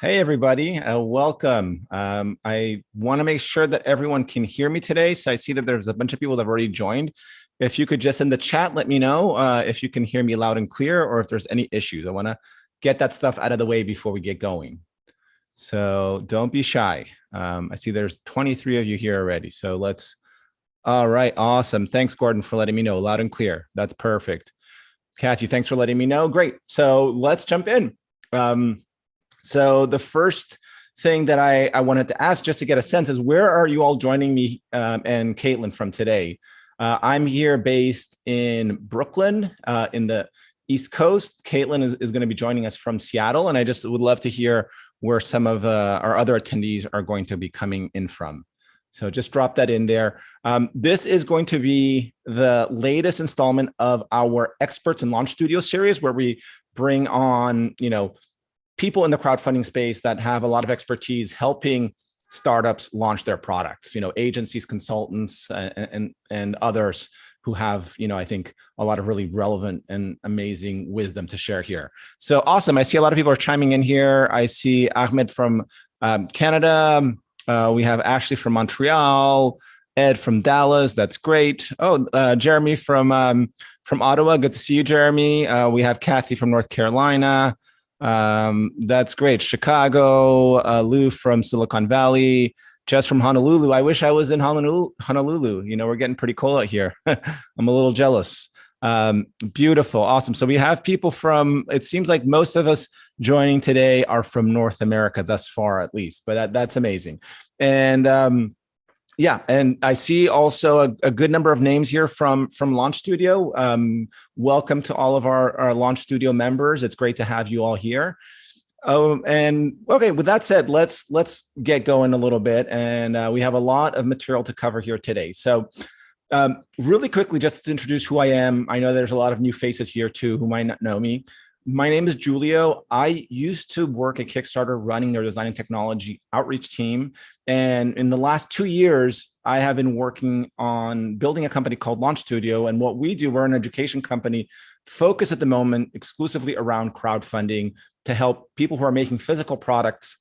Hey, everybody. Welcome. I want to make sure that everyone can hear me today. So I see that there's a bunch of people that have already joined. If you could just in the chat, let me know if you can hear me loud and clear or if there's any issues. I want to get that stuff out of the way before we get going. So don't be shy. I see there's 23 of you here already. So all right. Awesome. Thanks, Gordon, for letting me know loud and clear. That's perfect. Kathy, thanks for letting me know. Great. So let's jump in. So the first thing that I wanted to ask just to get a sense is where are you all joining me and Kaitlyn from today? I'm here based in Brooklyn in the East Coast. Kaitlyn is going to be joining us from Seattle, and I just would love to hear where some of our other attendees are going to be coming in from. So just drop that in there. This is going to be the latest installment of our Experts in Launch Studio series, where we bring on, people in the crowdfunding space that have a lot of expertise helping startups launch their products, agencies, consultants, and others who have, I think a lot of really relevant and amazing wisdom to share here. So awesome. I see a lot of people are chiming in here. I see Ahmed from Canada. We have Ashley from Montreal, Ed from Dallas. That's great. Oh, Jeremy from Ottawa. Good to see you, Jeremy. We have Kathy from North Carolina. That's great. Chicago, Lou from Silicon Valley, Jess from Honolulu. I wish I was in Honolulu. We're getting pretty cold out here. I'm a little jealous. Beautiful. Awesome. So we have people it seems like most of us joining today are from North America thus far, at least, but that's amazing. And, yeah, and I see also a good number of names here from Launch Studio. Welcome to all of our Launch Studio members. It's great to have you all here. And okay, with that said, let's get going a little bit. And we have a lot of material to cover here today. So really quickly, just to introduce who I am. I know there's a lot of new faces here too who might not know me. My name is Julio. I used to work at Kickstarter running their design and technology outreach team. And in the last 2 years, I have been working on building a company called Launch Studio. And what we do, we're an education company focused at the moment exclusively around crowdfunding to help people who are making physical products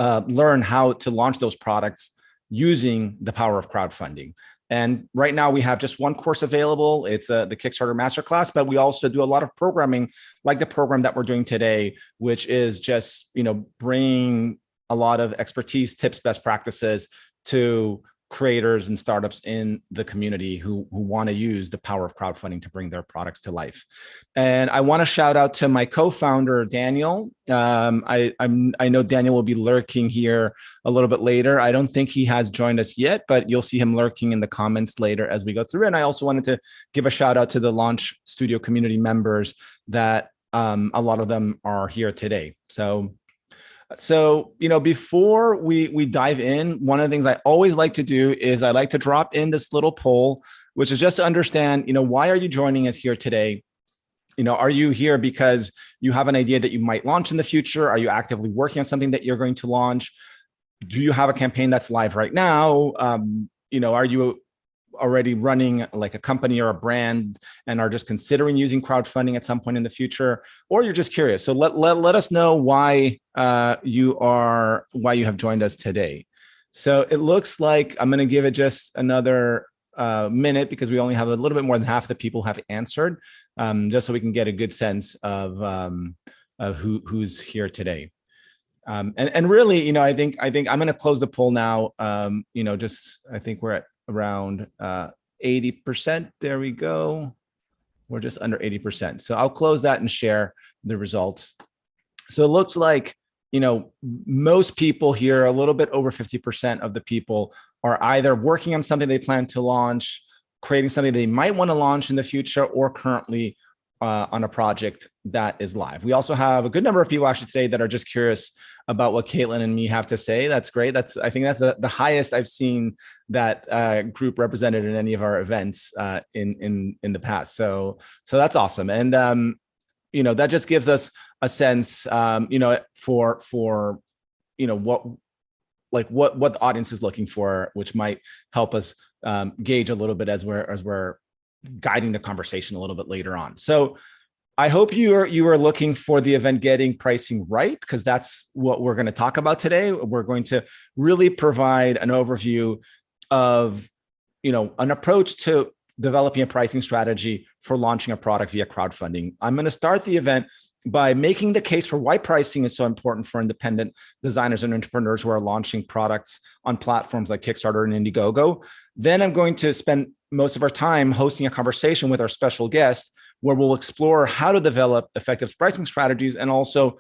learn how to launch those products using the power of crowdfunding. And right now we have just one course available. It's the Kickstarter Masterclass, but we also do a lot of programming like the program that we're doing today, which is just, bringing a lot of expertise, tips, best practices to creators and startups in the community who want to use the power of crowdfunding to bring their products to life. And I want to shout out to my co-founder, Daniel. I know Daniel will be lurking here a little bit later. I don't think he has joined us yet, but you'll see him lurking in the comments later as we go through. And I also wanted to give a shout out to the Launch Studio community members that a lot of them are here today. So, before we dive in, one of the things I always like to do is I like to drop in this little poll, which is just to understand, why are you joining us here today? Are you here because you have an idea that you might launch in the future? Are you actively working on something that you're going to launch? Do you have a campaign that's live right now? Are you already running like a company or a brand and are just considering using crowdfunding at some point in the future, or you're just curious? So let us know why you have joined us today. So it looks like I'm going to give it just another minute because we only have a little bit more than half the people have answered, just so we can get a good sense of who's here today. And really, I think I'm going to close the poll now. I think we're at around 80%. There we go. We're just under 80%. So I'll close that and share the results. So it looks like, most people here, a little bit over 50% of the people are either working on something they plan to launch, creating something they might want to launch in the future, or currently on a project that is live. We also have a good number of people actually today that are just curious about what Kaitlyn and me have to say. That's great. I think that's the highest I've seen that group represented in any of our events in the past. So that's awesome. And that just gives us a sense, for what the audience is looking for, which might help us gauge a little bit as we're guiding the conversation a little bit later on. So I hope you are looking for the event getting pricing right, because that's what we're going to talk about today. We're going to really provide an overview of, an approach to developing a pricing strategy for launching a product via crowdfunding. I'm going to start the event by making the case for why pricing is so important for independent designers and entrepreneurs who are launching products on platforms like Kickstarter and Indiegogo. Then I'm going to spend most of our time hosting a conversation with our special guest, where we'll explore how to develop effective pricing strategies, and also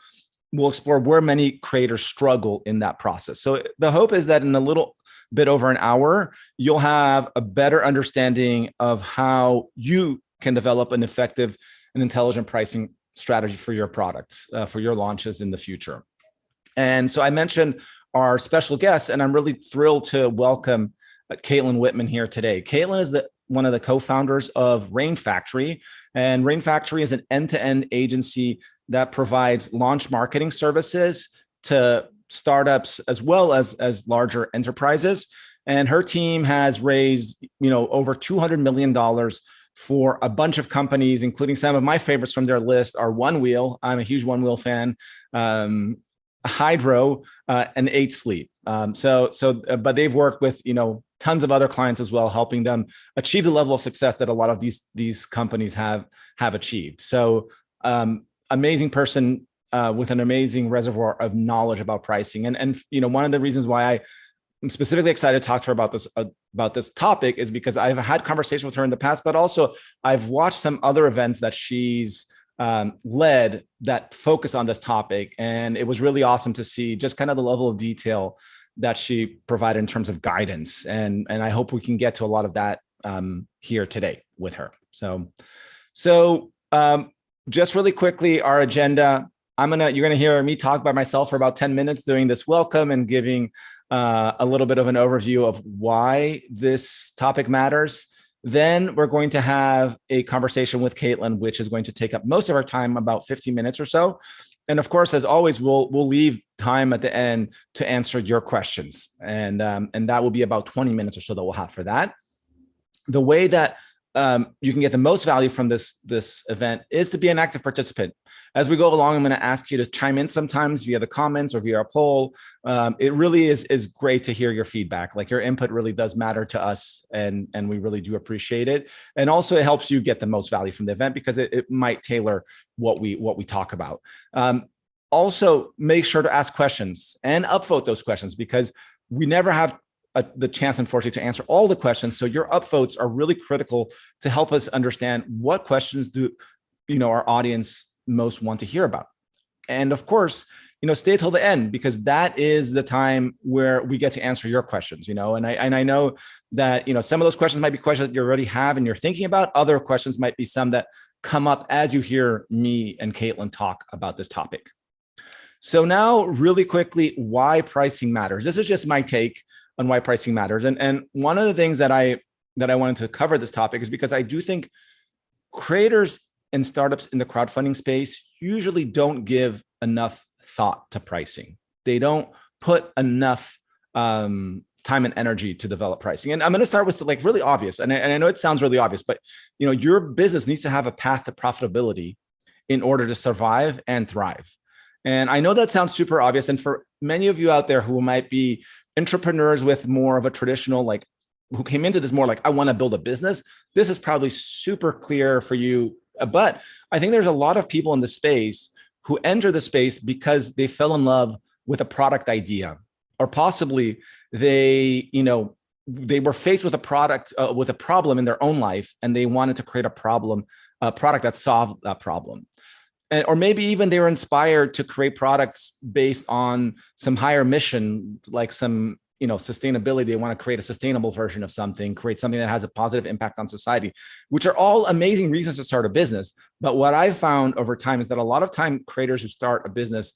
we'll explore where many creators struggle in that process. So the hope is that in a little bit over an hour, you'll have a better understanding of how you can develop an effective and intelligent pricing strategy for your products, for your launches in the future. And so I mentioned our special guest, and I'm really thrilled to welcome Kaitlyn Witman here today. Kaitlyn is one of the co-founders of Rainfactory, and Rainfactory is an end-to-end agency that provides launch marketing services to startups as well as larger enterprises. And her team has raised, over $200 million for a bunch of companies, including some of my favorites from their list are Onewheel. I'm a huge Onewheel fan. Hydro, and 8 Sleep. But they've worked with, tons of other clients as well, helping them achieve the level of success that a lot of these companies have achieved. So amazing person with an amazing reservoir of knowledge about pricing. And one of the reasons why I'm specifically excited to talk to her about this topic is because I've had conversations with her in the past, but also I've watched some other events that she's led that focus on this topic. And it was really awesome to see just kind of the level of detail that she provided in terms of guidance. And I hope we can get to a lot of that here today with her. So just really quickly, our agenda, you're going to hear me talk by myself for about 10 minutes doing this welcome and giving a little bit of an overview of why this topic matters. Then we're going to have a conversation with Kaitlyn, which is going to take up most of our time, about 15 minutes or so. And of course, as always, we'll leave time at the end to answer your questions. And that will be about 20 minutes or so that we'll have for that. The way that you can get the most value from this event is to be an active participant. As we go along, I'm going to ask you to chime in sometimes via the comments or via a poll. It really is great to hear your feedback. Like, your input really does matter to us, and we really do appreciate it. And also, it helps you get the most value from the event because it might tailor what we talk about. Also, make sure to ask questions and upvote those questions, because we never have the chance, unfortunately, to answer all the questions. So your upvotes are really critical to help us understand what questions do our audience most want to hear about. And of course, stay till the end, because that is the time where we get to answer your questions. And I know that some of those questions might be questions that you already have and you're thinking about. Other questions might be some that come up as you hear me and Kaitlyn talk about this topic. So now, really quickly, why pricing matters. This is just my take on why pricing matters. And one of the things that I wanted to cover this topic is because I do think creators and startups in the crowdfunding space usually don't give enough thought to pricing. They don't put enough time and energy to develop pricing. And I'm going to start with really obvious. And I know it sounds really obvious, but your business needs to have a path to profitability in order to survive and thrive. And I know that sounds super obvious. And for many of you out there who might be entrepreneurs with more of a traditional, who came into this more I want to build a business, this is probably super clear for you. But I think there's a lot of people in the space who enter the space because they fell in love with a product idea, or possibly they were faced with a problem in their own life, and they wanted to create a product that solved that problem. Or maybe even they were inspired to create products based on some higher mission, like some, sustainability. They want to create a sustainable version of something, create something that has a positive impact on society, which are all amazing reasons to start a business. But what I've found over time is that a lot of time creators who start a business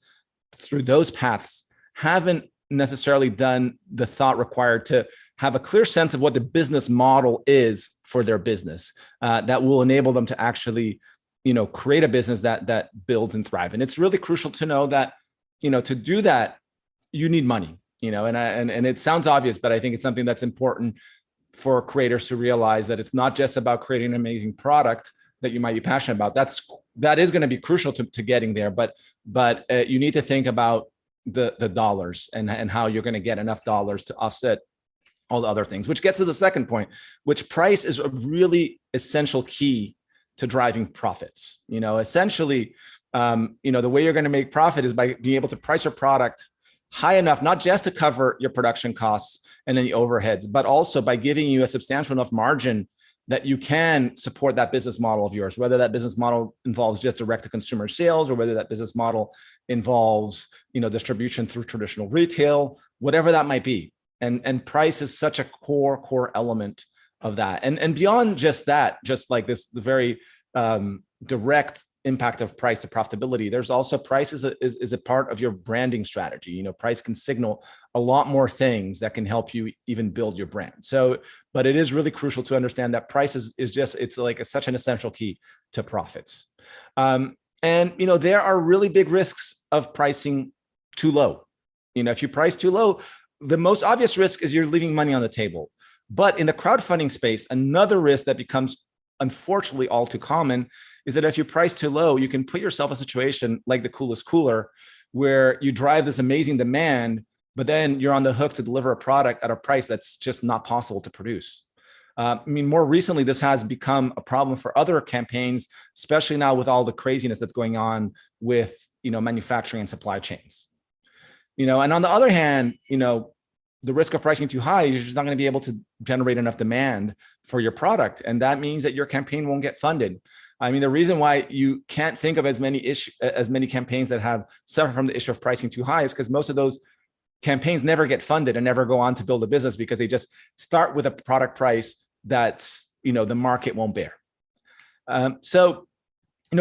through those paths haven't necessarily done the thought required to have a clear sense of what the business model is for their business that will enable them to actually create a business that builds and thrive. And it's really crucial to know that, to do that, you need money, and it sounds obvious, but I think it's something that's important for creators to realize, that it's not just about creating an amazing product that you might be passionate about. That's that is going to be crucial to getting there. But you need to think about the dollars and how you're going to get enough dollars to offset all the other things, which gets to the second point, which price is a really essential key to driving profits. Essentially, the way you're going to make profit is by being able to price your product high enough, not just to cover your production costs and then the overheads, but also by giving you a substantial enough margin that you can support that business model of yours, whether that business model involves just direct to consumer sales or whether that business model involves, distribution through traditional retail, whatever that might be. And price is such a core element of that. And beyond just that, just like the very direct impact of price to profitability, there's also price is a part of your branding strategy. Price can signal a lot more things that can help you even build your brand. So, but it is really crucial to understand that price is just, it's like such an essential key to profits. And there are really big risks of pricing too low. If you price too low, the most obvious risk is you're leaving money on the table. But in the crowdfunding space, another risk that becomes unfortunately all too common is that if you price too low, you can put yourself in a situation like the Coolest Cooler, where you drive this amazing demand, but then you're on the hook to deliver a product at a price that's just not possible to produce. More recently, this has become a problem for other campaigns, especially now with all the craziness that's going on with, manufacturing and supply chains. And on the other hand, the risk of pricing too high, you're just not going to be able to generate enough demand for your product. And that means that your campaign won't get funded. The reason why you can't think of as many campaigns that have suffered from the issue of pricing too high is because most of those campaigns never get funded and never go on to build a business because they just start with a product price that's, the market won't bear. So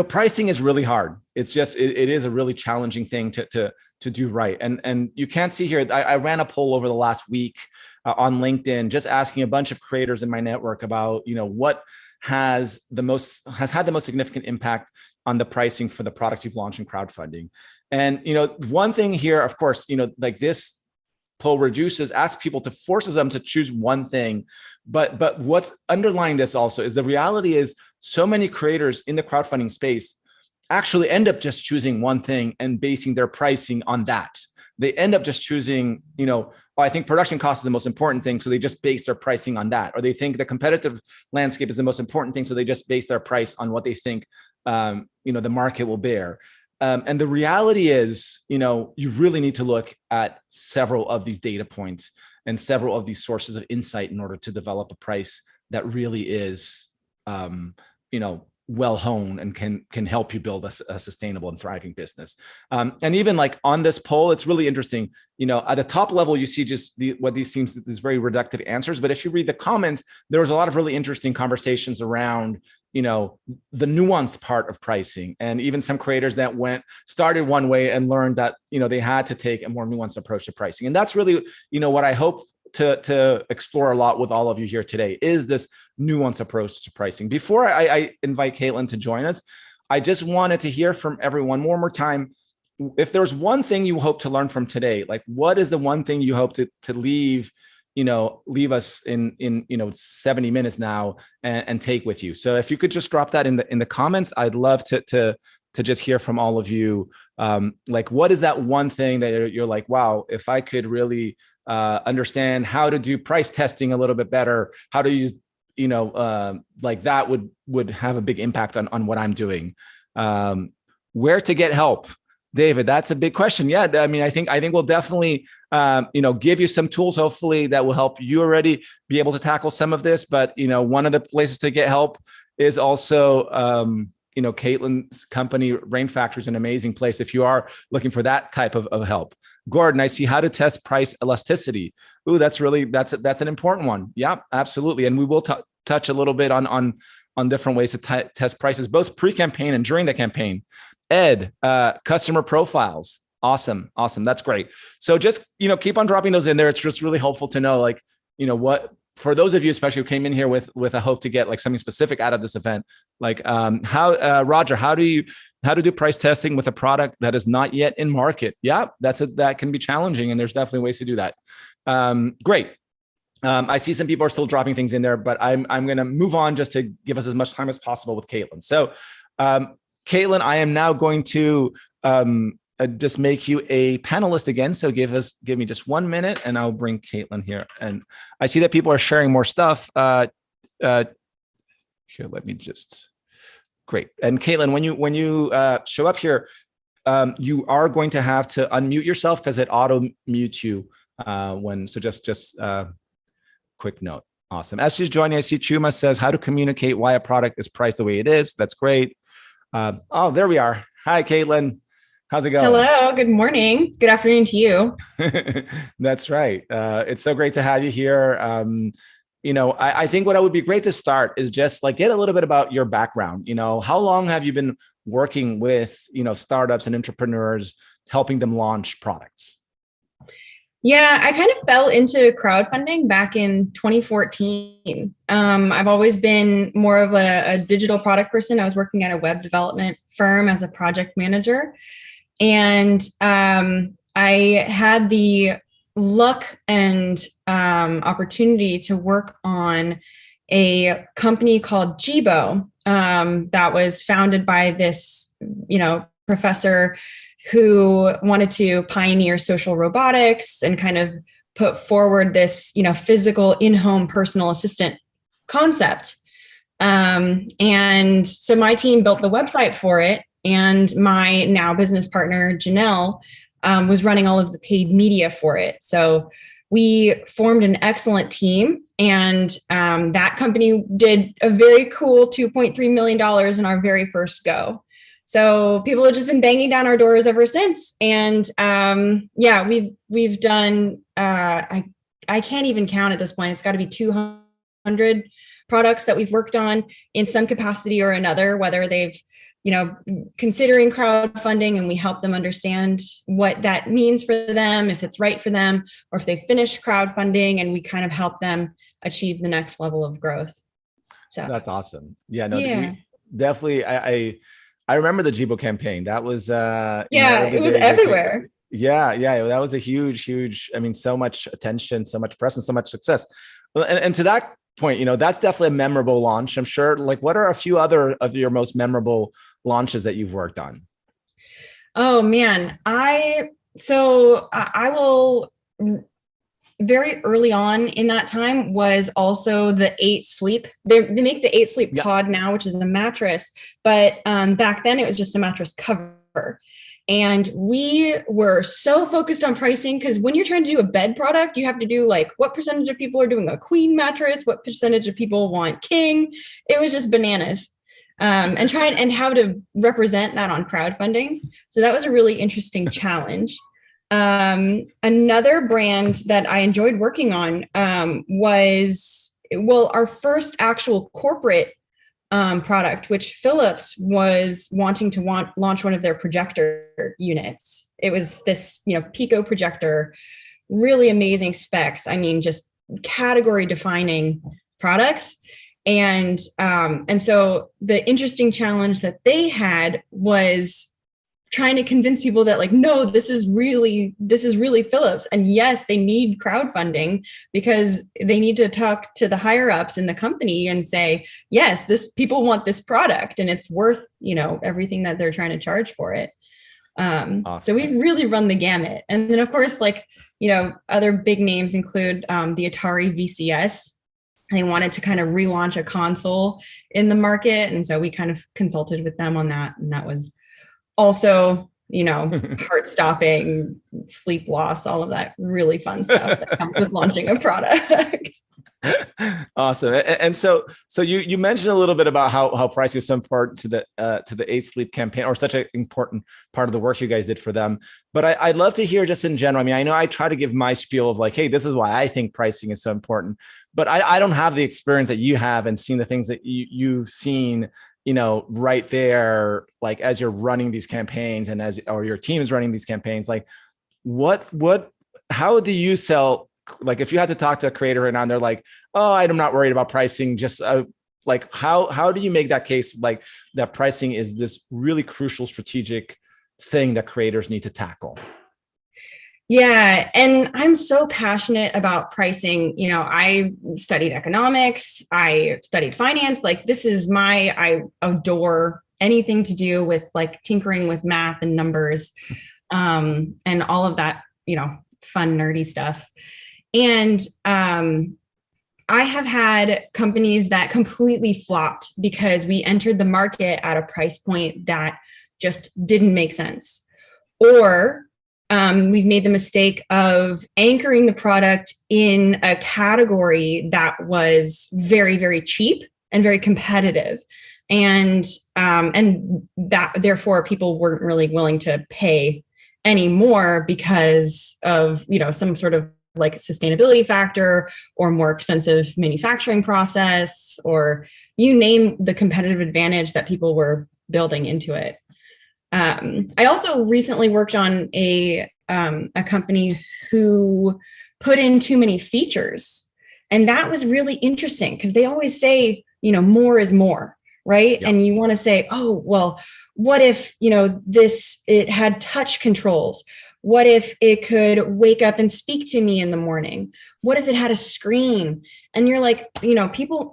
pricing is really hard. It's just, it is a really challenging thing to do right. And you can't see here, I ran a poll over the last week on LinkedIn, just asking a bunch of creators in my network about, what has had the most significant impact on the pricing for the products you've launched in crowdfunding. And, one thing here, of course, like this poll asks people to forces them to choose one thing. But what's underlying this also is the reality is so many creators in the crowdfunding space actually end up just choosing one thing and basing their pricing on that. They end up just choosing, I think production cost is the most important thing, so they just base their pricing on that. Or they think the competitive landscape is the most important thing, so they just base their price on what they think, the market will bear. And the reality is, you really need to look at several of these data points and several of these sources of insight in order to develop a price that really is, well honed and can help you build a sustainable and thriving business. And even like on this poll, it's really interesting. At the top level, you see just what these very reductive answers. But if you read the comments, there was a lot of really interesting conversations around, the nuanced part of pricing, and even some creators that started one way and learned that, they had to take a more nuanced approach to pricing. And that's really, what I hope to explore a lot with all of you here today is this nuanced approach to pricing. Before I invite Kaitlyn to join us, I just wanted to hear from everyone one more time. If there's one thing you hope to learn from today, like what is the one thing you hope to leave us in 70 minutes now and take with you? So if you could just drop that in the comments, I'd love to just hear from all of you. Like, what is that one thing that you're like, wow, if I could really understand how to do price testing a little bit better, how to use, like that would have a big impact on what I'm doing. Where to get help? David, that's a big question. Yeah, I think we'll definitely, give you some tools, hopefully, that will help you already be able to tackle some of this. But, one of the places to get help is also, Kaitlyn's company, Rainfactory, is an amazing place if you are looking for that type of help. Gordon, I see how to test price elasticity. Ooh, that's an important one. Yeah, absolutely. And we will touch a little bit on different ways to test prices, both pre-campaign and during the campaign. Ed, customer profiles. Awesome. That's great. So just, keep on dropping those in there. It's just really helpful to know, like, what, for those of you, especially who came in here with a hope to get like something specific out of this event, like Roger, how to do price testing with a product that is not yet in market. Yeah, that can be challenging, and there's definitely ways to do that. Great. I see some people are still dropping things in there, but I'm going to move on just to give us as much time as possible with Kaitlyn. So Kaitlyn, I am now going to just make you a panelist again. So give me just 1 minute and I'll bring Kaitlyn here. And I see that people are sharing more stuff. Here, let me just, great. And Kaitlyn, when you show up here, you are going to have to unmute yourself because it auto mutes you so just quick note. Awesome. As she's joining, I see Chuma says how to communicate why a product is priced the way it is. That's great. Oh, there we are. Hi, Kaitlyn. How's it going? Hello. Good morning. Good afternoon to you. That's right. It's so great to have you here. I think what would be great to start is just like get a little bit about your background. How long have you been working with, startups and entrepreneurs, helping them launch products? Yeah, I kind of fell into crowdfunding back in 2014. I've always been more of a digital product person. I was working at a web development firm as a project manager. And I had the luck and opportunity to work on a company called Jibo that was founded by this, professor who wanted to pioneer social robotics and kind of put forward this, physical in-home personal assistant concept. And so my team built the website for it. And my now business partner, Janelle, was running all of the paid media for it. So we formed an excellent team. And that company did a very cool $2.3 million in our very first go. So people have just been banging down our doors ever since. And we've done, I can't even count at this point. It's got to be 200 products that we've worked on in some capacity or another, whether they've, considering crowdfunding and we help them understand what that means for them, if it's right for them, or if they finish crowdfunding and we kind of help them achieve the next level of growth. So that's awesome. Yeah, no, definitely. I remember the Jibo campaign. That was it was everywhere. Yeah, that was a huge. I mean, so much attention, so much press, and so much success. And to that point, that's definitely a memorable launch. I'm sure. Like, what are a few other of your most memorable launches that you've worked on? Oh man, I will. Very early on in that time was also the 8 Sleep. They make the 8 Sleep pod now, which is a mattress. But back then it was just a mattress cover. And we were so focused on pricing because when you're trying to do a bed product, you have to do like what percentage of people are doing a queen mattress, what percentage of people want king. It was just bananas. And how to represent that on crowdfunding. So that was a really interesting challenge. Another brand that I enjoyed working on was our first actual corporate product, which Philips was wanting to launch one of their projector units. It was this, Pico projector, really amazing specs. I mean, just category defining products. And so the interesting challenge that they had was trying to convince people that like, no, this is really Philips. And yes, they need crowdfunding because they need to talk to the higher ups in the company and say, yes, people want this product and it's worth, everything that they're trying to charge for it. Awesome. So we really run the gamut. And then of course, other big names include the Atari VCS. They wanted to kind of relaunch a console in the market. And so we kind of consulted with them on that. And that was also, heart stopping, sleep loss, all of that really fun stuff that comes with launching a product. Awesome. And so you mentioned a little bit about how pricing is so important to the 8 Sleep campaign, or such an important part of the work you guys did for them. But I'd love to hear just in general. I mean, I know I try to give my spiel of like, hey, this is why I think pricing is so important, but I don't have the experience that you have and seen the things that you've seen, right there, like as you're running these campaigns and or your team is running these campaigns, like how do you sell? Like if you had to talk to a creator right now and they're like, oh, I'm not worried about pricing, just like how do you make that case, like that pricing is this really crucial strategic thing that creators need to tackle? Yeah. And I'm so passionate about pricing. I studied economics, I studied finance. Like this is I adore anything to do with like tinkering with math and numbers, and all of that, fun, nerdy stuff. And I have had companies that completely flopped because we entered the market at a price point that just didn't make sense. Or we've made the mistake of anchoring the product in a category that was very, very cheap and very competitive. And that therefore people weren't really willing to pay any more because of, some sort of like a sustainability factor or more expensive manufacturing process, or you name the competitive advantage that people were building into it. I also recently worked on a company who put in too many features. And that was really interesting because they always say, more is more, right? Yep. And you want to say, oh, well, what if, it had touch controls? What if it could wake up and speak to me in the morning? What if it had a screen? And you're like, people,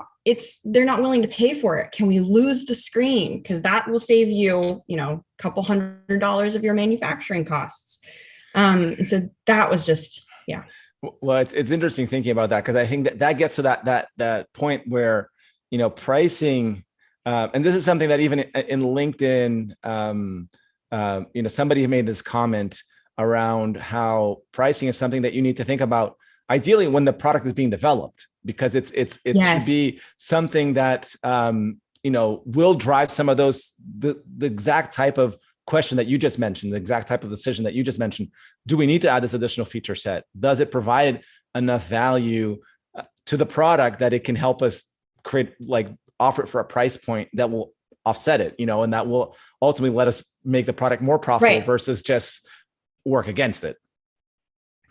they're not willing to pay for it. Can we lose the screen? Because that will save you, a couple $100 of your manufacturing costs. So that was just, yeah. Well, it's interesting thinking about that, because I think that gets to that point where, pricing, and this is something that even in LinkedIn, somebody made this comment around how pricing is something that you need to think about ideally when the product is being developed, because it yes. should be something that will drive some of those the exact type of question that you just mentioned, the exact type of decision that you just mentioned. Do we need to add this additional feature set? Does it provide enough value to the product that it can help us offer it for a price point that will offset it, and that will ultimately let us make the product more profitable, right, versus just work against it?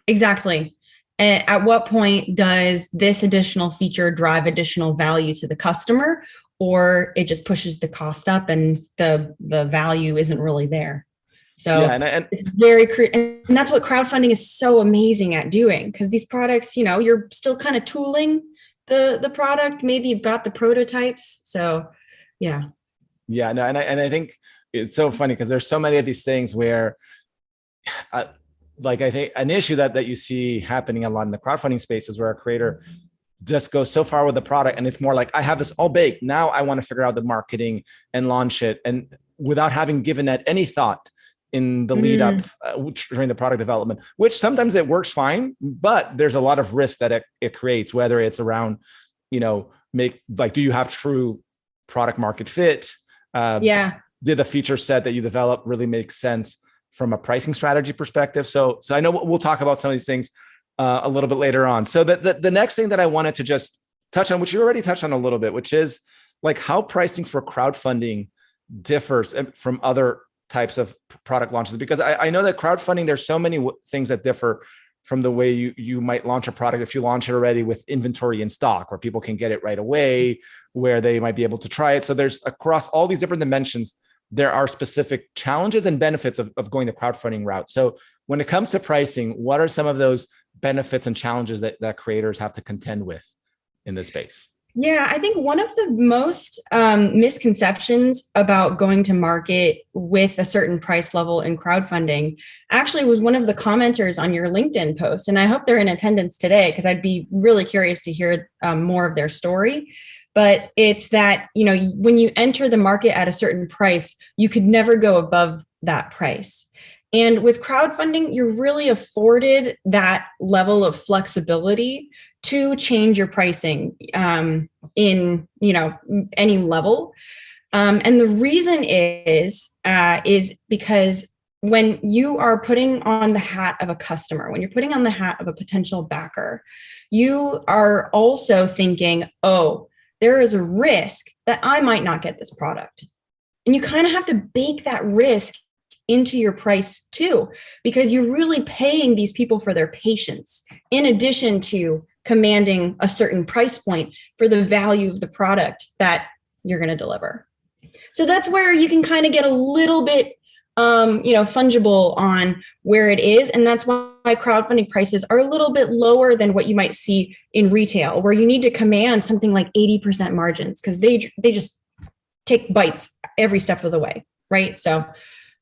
Exactly. And at what point does this additional feature drive additional value to the customer, or it just pushes the cost up and the value isn't really there? So yeah, and it's very, and that's what crowdfunding is so amazing at doing, because these products, you're still kind of tooling the product. Maybe you've got the prototypes. So yeah. Yeah, no, and I think it's so funny because there's so many of these things where I think an issue that you see happening a lot in the crowdfunding space is where a creator just goes so far with the product and it's more like, I have this all baked. Now I want to figure out the marketing and launch it. And without having given that any thought in the lead up during the product development, which sometimes it works fine, but there's a lot of risk that it creates, whether it's around, do you have true product market fit? Did the feature set that you develop really make sense from a pricing strategy perspective? So I know we'll talk about some of these things a little bit later on. So the next thing that I wanted to just touch on, which you already touched on a little bit, which is like how pricing for crowdfunding differs from other types of product launches. Because I know that crowdfunding, there's so many things that differ from the way you might launch a product if you launch it already with inventory in stock, where people can get it right away, where they might be able to try it. So there's, across all these different dimensions, there are specific challenges and benefits of going the crowdfunding route. So when it comes to pricing, what are some of those benefits and challenges that creators have to contend with in this space? Yeah, I think one of the most misconceptions about going to market with a certain price level in crowdfunding actually was one of the commenters on your LinkedIn post. And I hope they're in attendance today, because I'd be really curious to hear more of their story. But it's that, when you enter the market at a certain price, you could never go above that price. And with crowdfunding, you're really afforded that level of flexibility to change your pricing in any level. And the reason is because when you are putting on the hat of a customer, when you're putting on the hat of a potential backer, you are also thinking, oh, there is a risk that I might not get this product. And you kind of have to bake that risk into your price too, because you're really paying these people for their patience, in addition to commanding a certain price point for the value of the product that you're going to deliver. So that's where you can kind of get a little bit, fungible on where it is. And that's why crowdfunding prices are a little bit lower than what you might see in retail, where you need to command something like 80% margins, because they just take bites every step of the way, right? So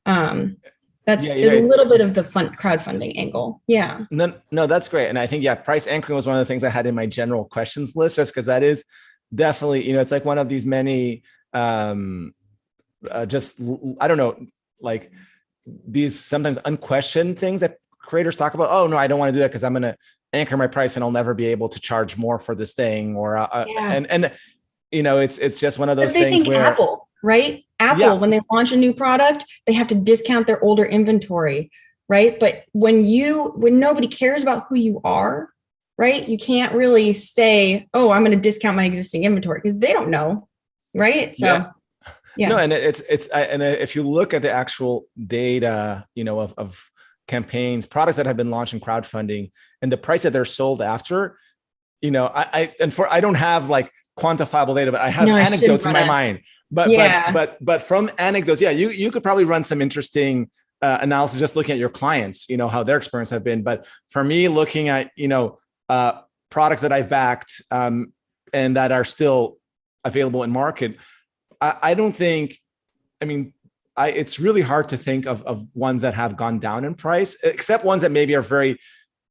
that's Yeah, a little bit of the crowdfunding angle. Yeah. No, that's great. And I think, yeah, price anchoring was one of the things I had in my general questions list, just because that is definitely, it's like one of these many, just, I don't know, like these sometimes unquestioned things that creators talk about. Oh, no, I don't want to do that because I'm going to anchor my price and I'll never be able to charge more for this thing. Or, and it's just one of those things where Apple, right? Apple, when they launch a new product, they have to discount their older inventory, right? But when nobody cares about who you are, right? You can't really say, oh, I'm going to discount my existing inventory because they don't know, right? So, yeah. No, and and if you look at the actual data, of campaigns, products that have been launched in crowdfunding and the price that they're sold after, I don't have like quantifiable data, but I have anecdotes in my mind. But from anecdotes, you could probably run some interesting analysis just looking at your clients, how their experience have been. But for me, looking at products that I've backed and that are still available in market, I don't think. I mean, it's really hard to think of ones that have gone down in price, except ones that maybe are very,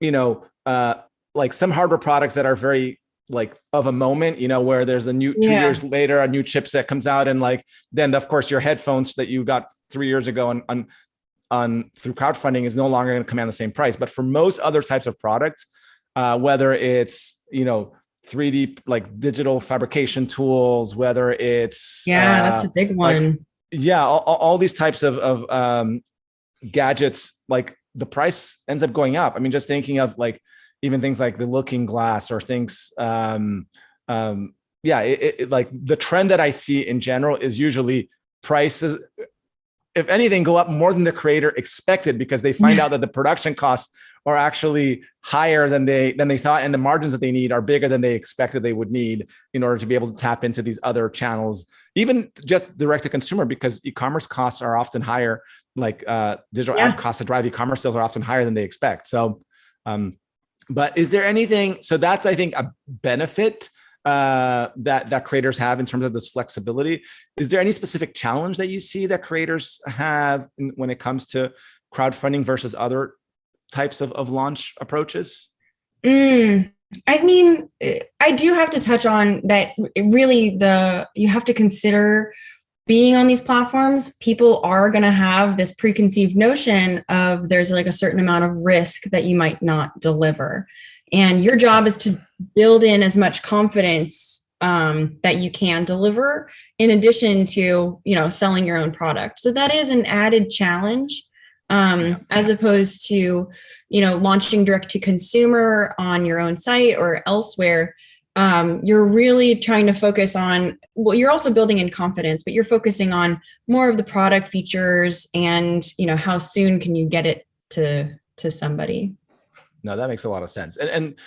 like some hardware products that are very like of a moment, where there's a new 2 years later, a new chipset comes out. And like, then of course your headphones that you got 3 years ago on through crowdfunding is no longer going to command the same price. But for most other types of products, whether it's, 3D, like digital fabrication tools, whether it's, that's a big one. All these types of gadgets, like the price ends up going up. I mean, just thinking of like, even things like the looking glass or things, like the trend that I see in general is usually prices, if anything, go up more than the creator expected, because they find out that the production costs are actually higher than they thought, and the margins that they need are bigger than they expected they would need in order to be able to tap into these other channels, even just direct to consumer, because e-commerce costs are often higher. Like digital ad costs to drive e-commerce sales are often higher than they expect. So, but is there anything? So that's, I think, a benefit that creators have in terms of this flexibility. Is there any specific challenge that you see that creators have when it comes to crowdfunding versus other types of launch approaches? I mean, I do have to touch on that. Really, you have to consider being on these platforms. People are going to have this preconceived notion of there's like a certain amount of risk that you might not deliver. And your job is to build in as much confidence that you can deliver, in addition to, selling your own product. So that is an added challenge, as opposed to, launching direct to consumer on your own site or elsewhere. You're really trying to focus on, you're also building in confidence, but you're focusing on more of the product features and, how soon can you get it to somebody. No, that makes a lot of sense. And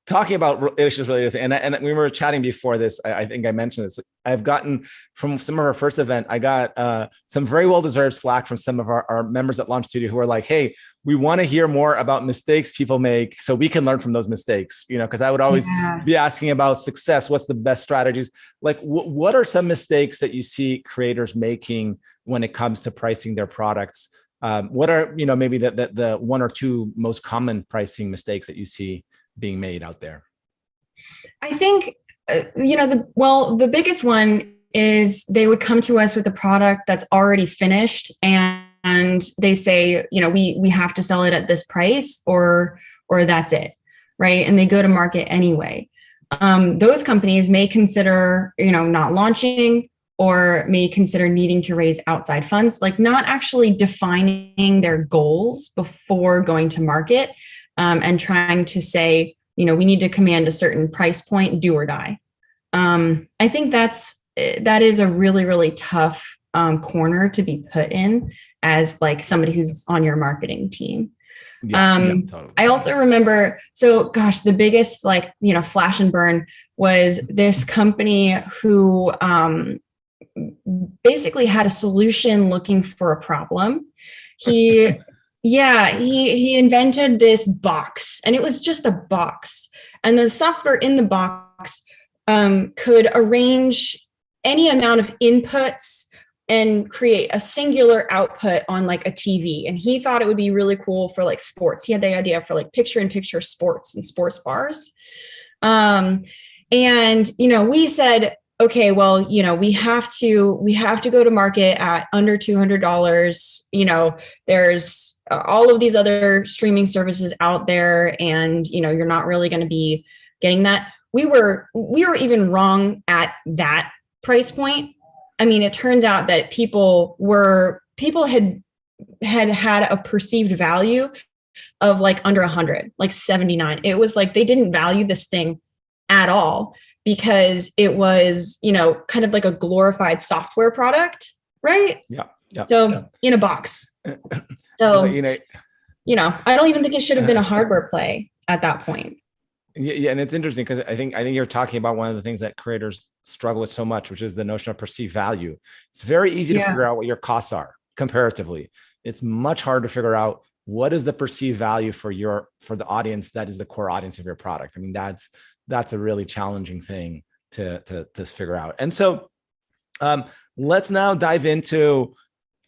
talking about issues related, and we were chatting before this, I think I mentioned this. I've gotten from some of our first event, I got some very well-deserved slack from some of our members at Launch Studio who are like, hey, we want to hear more about mistakes people make so we can learn from those mistakes, because I would always be asking about success. What's the best strategies? Like, what are some mistakes that you see creators making when it comes to pricing their products? What are, maybe the one or two most common pricing mistakes that you see being made out there? I think, the biggest one is they would come to us with a product that's already finished and they say, we have to sell it at this price or that's it. Right. And they go to market anyway. Those companies may consider, not launching, or may consider needing to raise outside funds, like not actually defining their goals before going to market, and trying to say, we need to command a certain price point, do or die. I think that is a really, really tough corner to be put in as like somebody who's on your marketing team. Totally. I also remember, the biggest flash and burn was this company who basically had a solution looking for a problem. He invented this box, and it was just a box, and the software in the box could arrange any amount of inputs and create a singular output on like a TV. And he thought it would be really cool for like sports. He had the idea for like picture-in-picture sports and sports bars. And, we said, okay, well, we have to go to market at under $200. There's all of these other streaming services out there, and, you're not really going to be getting that. We were even wrong at that price point. I mean, it turns out that people had a perceived value of like under 100, like 79. It was like they didn't value this thing at all because it was, kind of like a glorified software product, right? Yeah. So in a box. So, I don't even think it should have been a hardware play at that point. Yeah, and it's interesting because I think you're talking about one of the things that creators struggle with so much, which is the notion of perceived value. It's very easy to figure out what your costs are comparatively. It's much harder to figure out what is the perceived value for the audience that is the core audience of your product. I mean, that's a really challenging thing to figure out. And so let's now dive into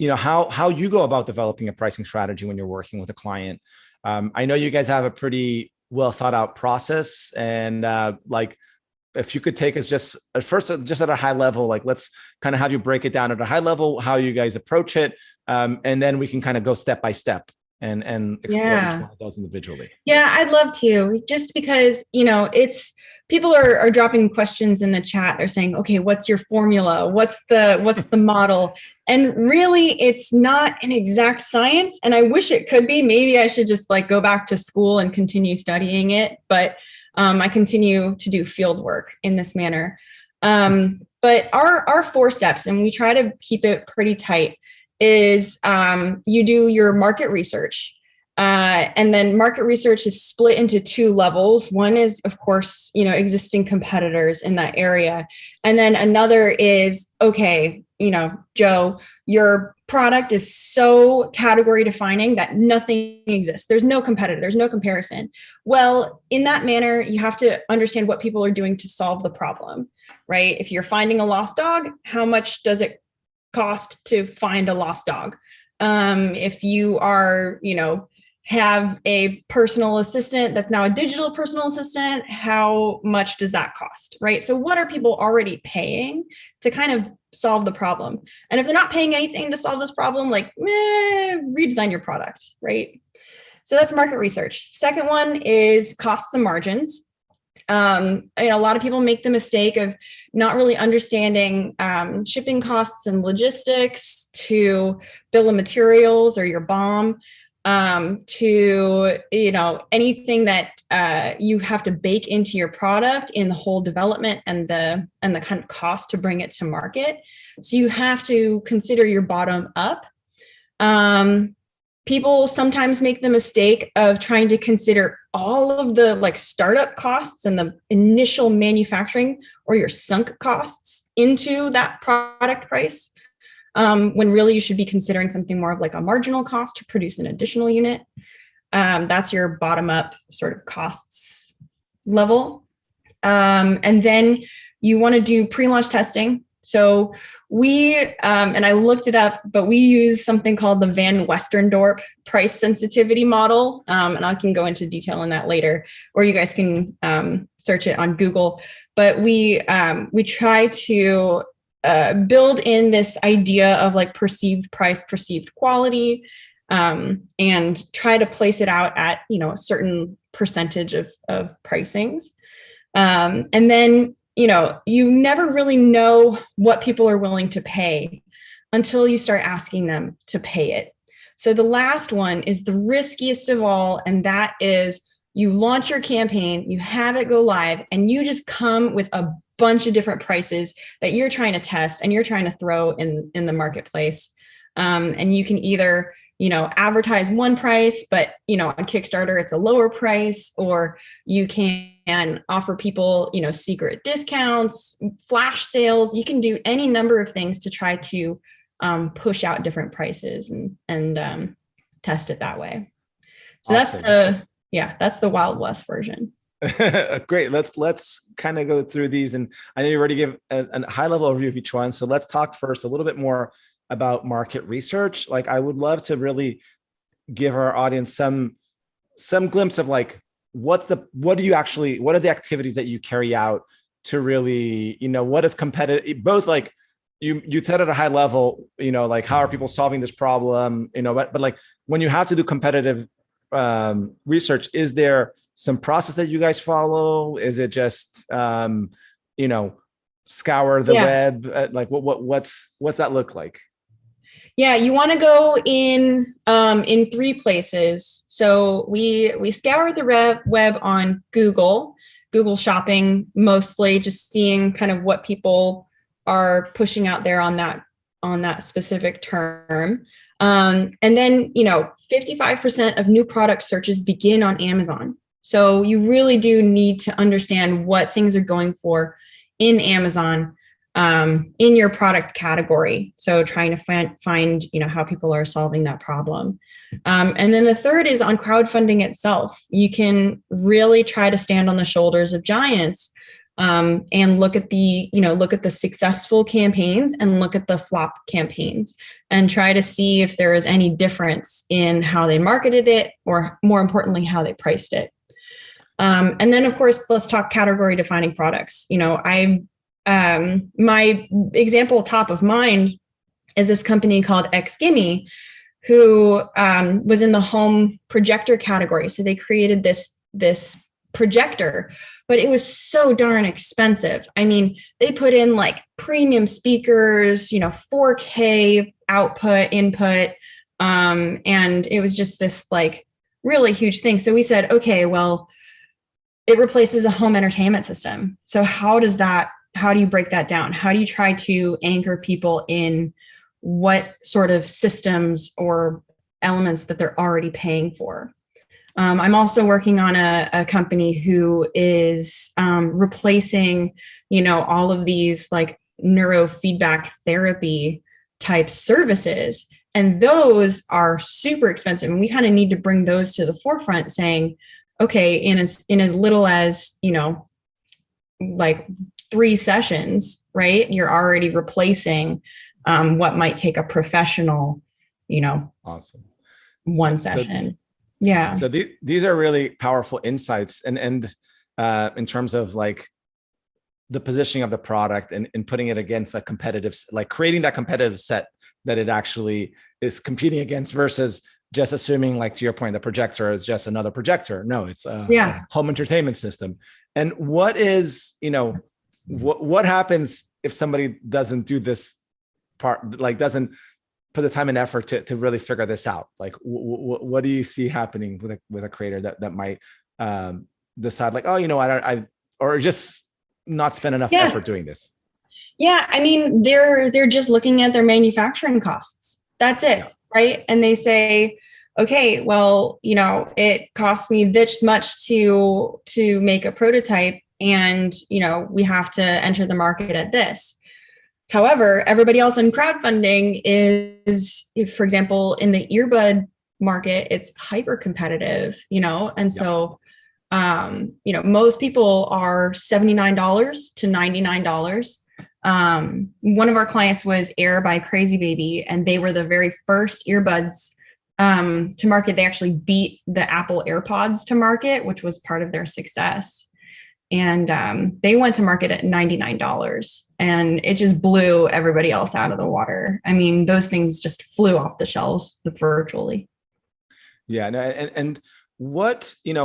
how you go about developing a pricing strategy when you're working with a client. I know you guys have a pretty well thought out process, and if you could take us just at a high level, like let's kind of have you break it down at a high level, how you guys approach it, and then we can kind of go step by step and explore each one of those individually. Yeah, I'd love to, just because, it's people are dropping questions in the chat. They're saying, okay, what's your formula? What's the model? And really, it's not an exact science. And I wish it could be. Maybe I should just like go back to school and continue studying it. But I continue to do field work in this manner. But our 4 steps, and we try to keep it pretty tight, is you do your market research. And then market research is split into 2 levels. One is, of course, existing competitors in that area. And then another is, okay, Joe, your product is so category defining that nothing exists. There's no competitor. There's no comparison. Well, in that manner, you have to understand what people are doing to solve the problem, right? If you're finding a lost dog, how much does it cost to find a lost dog? If you are, have a personal assistant that's now a digital personal assistant, how much does that cost, right? So what are people already paying to kind of solve the problem? And if they're not paying anything to solve this problem, like redesign your product, right? So that's market research. Second one is costs and margins. A lot of people make the mistake of not really understanding shipping costs and logistics to bill of materials or your BOM, to anything that you have to bake into your product in the whole development and the kind of cost to bring it to market. So you have to consider your bottom up. People sometimes make the mistake of trying to consider all of the like startup costs and the initial manufacturing or your sunk costs into that product price, when really you should be considering something more of like a marginal cost to produce an additional unit. That's your bottom up sort of costs level. And then you want to do pre-launch testing. So we, and I looked it up, but we use something called the Van Westendorp price sensitivity model. And I can go into detail on that later, or you guys can search it on Google. But we try to build in this idea of like perceived price, perceived quality, and try to place it out at, a certain percentage of pricings. And then, you never really know what people are willing to pay until you start asking them to pay it. So the last one is the riskiest of all, and that is you launch your campaign, you have it go live, and you just come with a bunch of different prices that you're trying to test and you're trying to throw in the marketplace. And you can either, advertise one price, but, on Kickstarter, it's a lower price, or you can offer people, secret discounts, flash sales. You can do any number of things to try to push out different prices and test it that way. So awesome. That's the Wild West version. Great. Let's kind of go through these, and I know you already give a high level overview of each one. So let's talk first a little bit more about market research. Like, I would love to really give our audience some glimpse of like what are the activities that you carry out to really, what is competitive, both like you said at a high level, like how are people solving this problem, but like when you have to do competitive research, is there some process that you guys follow? Is it just scour the web? Like what's that look like? Yeah, you want to go in 3 places. So we scour the web on Google Shopping, mostly just seeing kind of what people are pushing out there on that specific term. And then 55% of new product searches begin on Amazon. So you really do need to understand what things are going for in Amazon, in your product category. So trying to find how people are solving that problem. And then the third is on crowdfunding itself. You can really try to stand on the shoulders of giants, and look at the successful campaigns and look at the flop campaigns and try to see if there is any difference in how they marketed it, or more importantly, how they priced it. And then of course, let's talk category defining products. My example top of mind is this company called XGimme, who was in the home projector category. So they created this projector, but it was so darn expensive. I mean, they put in like premium speakers, 4K input, and it was just this like really huge thing. So we said, okay, well, it replaces a home entertainment system. So how do you break that down? How do you try to anchor people in what sort of systems or elements that they're already paying for? I'm also working on a company who is replacing, all of these like neurofeedback therapy type services. And those are super expensive. And we kind of need to bring those to the forefront, saying, okay, in as little as, like 3 sessions, right? You're already replacing what might take a professional, awesome, 1 session. Yeah. So these are really powerful insights, and in terms of like the positioning of the product and putting it against a competitive, like creating that competitive set that it actually is competing against, versus just assuming, like to your point, the projector is just another projector. No, it's a home entertainment system. And what is, what happens if somebody doesn't do this part, like doesn't put the time and effort to really figure this out? Like what do you see happening with a creator that might decide like, oh, I or just not spend enough effort doing this? Yeah. I mean, they're just looking at their manufacturing costs. That's it. Yeah. Right. And they say, okay, well, it costs me this much to make a prototype, and, we have to enter the market at this. However, everybody else in crowdfunding is, for example, in the earbud market, it's hyper competitive, and so, most people are $79 to $99. One of our clients was Air by Crazy Baby, and they were the very first earbuds to market. They actually beat the Apple AirPods to market, which was part of their success. And they went to market at $99, and it just blew everybody else out of the water. I mean, those things just flew off the shelves virtually. Yeah. No, and what, you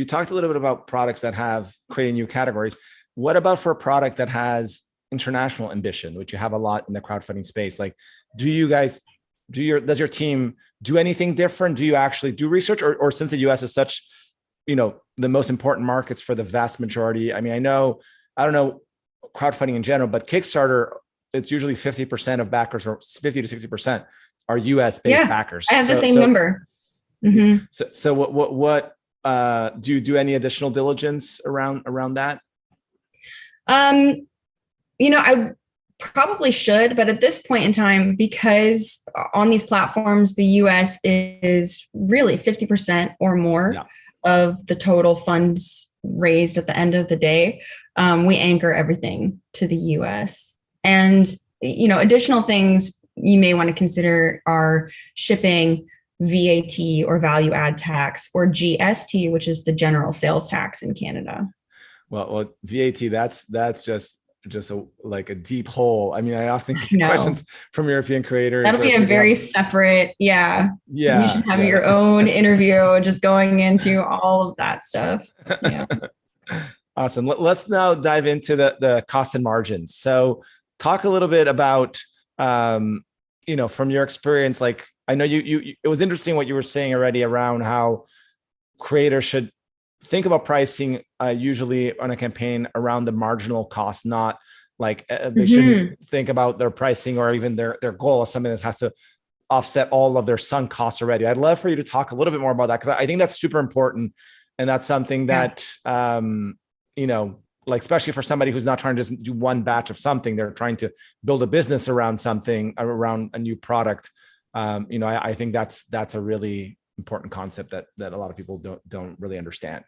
talked a little bit about products that have created new categories. What about for a product that has international ambition, which you have a lot in the crowdfunding space? Like, does your team do anything different? Do you actually do research, or since the US is such, the most important markets for the vast majority? I mean, I don't know crowdfunding in general, but Kickstarter, it's usually 50% of backers, or 50 to 60% are US based backers. I have the same number. Mm-hmm. So what do you do any additional diligence around that? I probably should, but at this point in time, because on these platforms, the US is really 50% or more of the total funds raised at the end of the day, we anchor everything to the US. And, additional things you may want to consider are shipping, VAT or value add tax, or GST, which is the general sales tax in Canada. Well, VAT, that's just like a deep hole. I mean, I often get questions from European creators. That'll be a very separate, yeah. You should have your own interview just going into all of that stuff. Yeah. Awesome. Let's now dive into the cost and margins. So talk a little bit about, from your experience, like I know you it was interesting what you were saying already around how creators should think about pricing usually on a campaign around the marginal cost, not like they shouldn't think about their pricing or even their goal as something that has to offset all of their sunk costs already. I'd love for you to talk a little bit more about that, because I think that's super important. And that's something that, like, especially for somebody who's not trying to just do one batch of something, they're trying to build a business around something, around a new product. I think that's a really important concept that a lot of people don't really understand.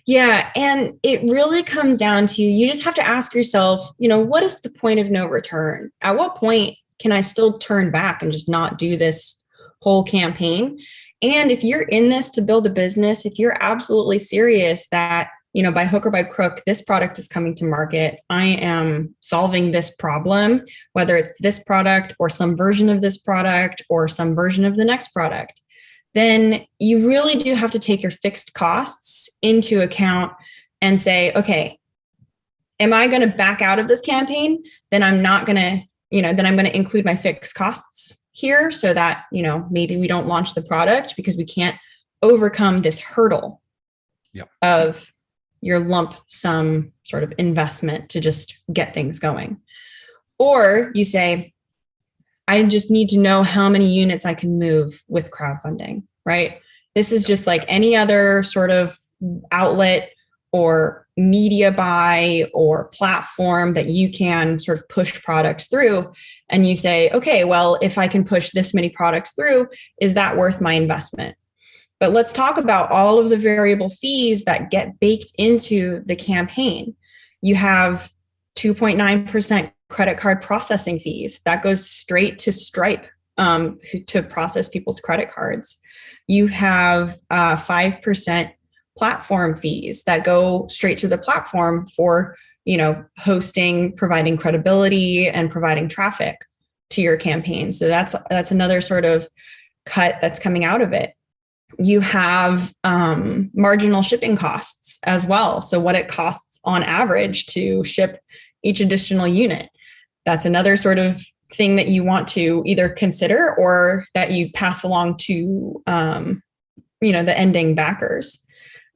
Yeah. And it really comes down to, you just have to ask yourself, what is the point of no return? At what point can I still turn back and just not do this whole campaign? And if you're in this to build a business, if you're absolutely serious that, by hook or by crook, this product is coming to market, I am solving this problem, whether it's this product or some version of this product or some version of the next product, then you really do have to take your fixed costs into account and say, okay, am I going to back out of this campaign? Then I'm not going to, then I'm going to include my fixed costs here so that, maybe we don't launch the product because we can't overcome this hurdle of your lump sum sort of investment to just get things going. Or you say, I just need to know how many units I can move with crowdfunding, right? This is just like any other sort of outlet or media buy or platform that you can sort of push products through. And you say, okay, well, if I can push this many products through, is that worth my investment? But let's talk about all of the variable fees that get baked into the campaign. You have 2.9% credit card processing fees. That goes straight to Stripe to process people's credit cards. You have 5% platform fees that go straight to the platform for, hosting, providing credibility, and providing traffic to your campaign. So that's another sort of cut that's coming out of it. You have marginal shipping costs as well. So what it costs on average to ship each additional unit. That's another sort of thing that you want to either consider or that you pass along to, the ending backers.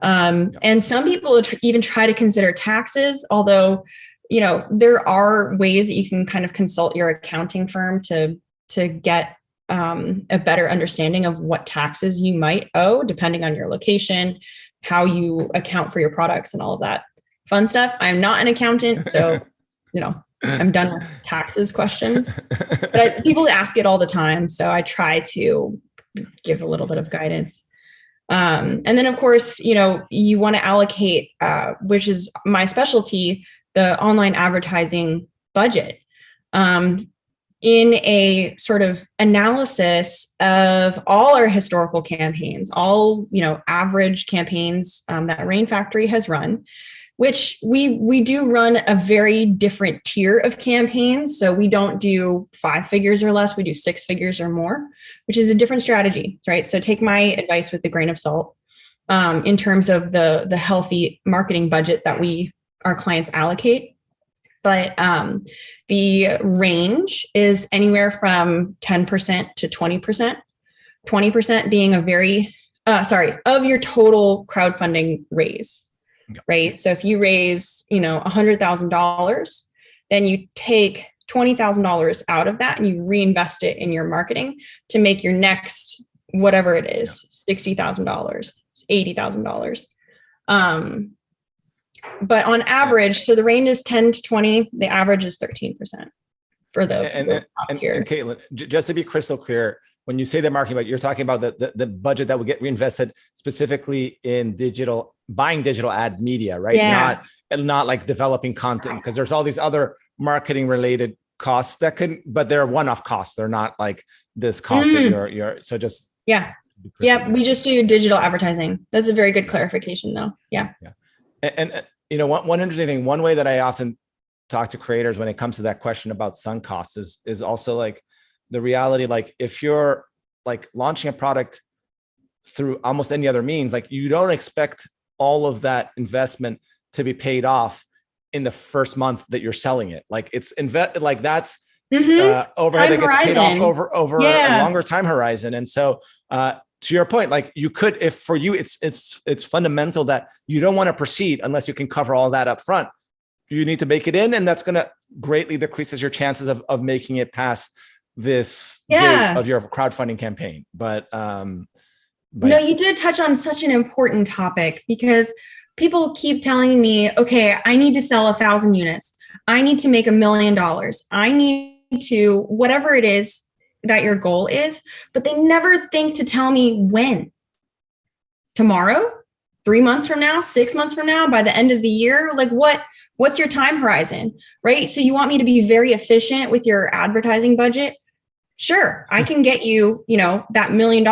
And some people even try to consider taxes, although, there are ways that you can kind of consult your accounting firm to get a better understanding of what taxes you might owe, depending on your location, how you account for your products and all of that fun stuff. I'm not an accountant, so, I'm done with taxes questions, but people ask it all the time. So I try to give a little bit of guidance. And then of course, you want to allocate, which is my specialty, the online advertising budget. In a sort of analysis of all our historical campaigns, all, average campaigns that Rainfactory has run, which we do run a very different tier of campaigns. So we don't do 5 figures or less, we do 6 figures or more, which is a different strategy, right? So take my advice with a grain of salt in terms of the healthy marketing budget that our clients allocate. But the range is anywhere from 10% to 20%, 20% being of your total crowdfunding raise, right? So if you raise, $100,000, then you take $20,000 out of that and you reinvest it in your marketing to make your next, whatever it is, $60,000, $80,000. But on average, so the range is 10 to 20, the average is 13% for the top tier. And Kaitlyn, just to be crystal clear, when you say the marketing budget, you're talking about the budget that will get reinvested specifically in digital buying digital ad media, right? Yeah. Not like developing content, because there's all these other marketing related costs that but they're one-off costs. They're not like this cost that you're so just. Yeah. Yeah. We just do digital advertising. That's a very good clarification though. Yeah. Yeah. And one interesting thing, one way that I often talk to creators when it comes to that question about sunk costs is also like the reality, like if you're like launching a product through almost any other means, like you don't expect all of that investment to be paid off in the first month that you're selling it. Like it's like that's overhead time that gets paid off over a longer time horizon. And so to your point, like you could, if for you, it's fundamental that you don't want to proceed unless you can cover all that up front. You need to make it in, and that's going to greatly decreases your chances of making it past this gate of your crowdfunding campaign. But no, you did touch on such an important topic, because people keep telling me, okay, I need to sell 1,000 units. I need to make $1 million. I need to, whatever it is that your goal is, but they never think to tell me when. Tomorrow, 3 months from now, 6 months from now, by the end of the year, like what's your time horizon, right? So you want me to be very efficient with your advertising budget? Sure, I can get you, that $1 million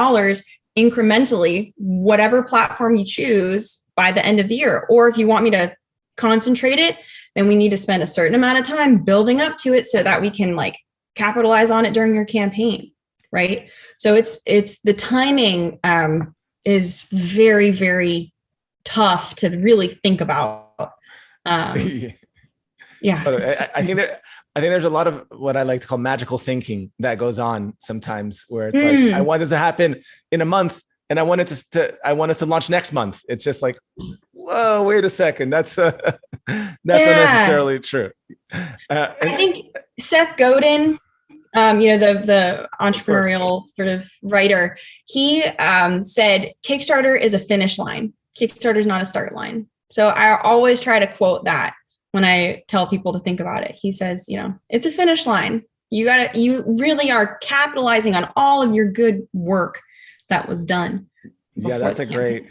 incrementally, whatever platform you choose by the end of the year. Or if you want me to concentrate it, then we need to spend a certain amount of time building up to it so that we can like capitalize on it during your campaign, right? So it's the timing is very, very tough to really think about. Yeah. I think there's a lot of what I like to call magical thinking that goes on sometimes, where it's like, I want this to happen in a month, and I want us to launch next month. It's just like, whoa, wait a second. That's not necessarily true. I think Seth Godin, the entrepreneurial sort of writer, he said Kickstarter is a finish line. Kickstarter is not a start line. So I always try to quote that when I tell people to think about it. He says, it's a finish line. You really are capitalizing on all of your good work that was done. Yeah, that's a great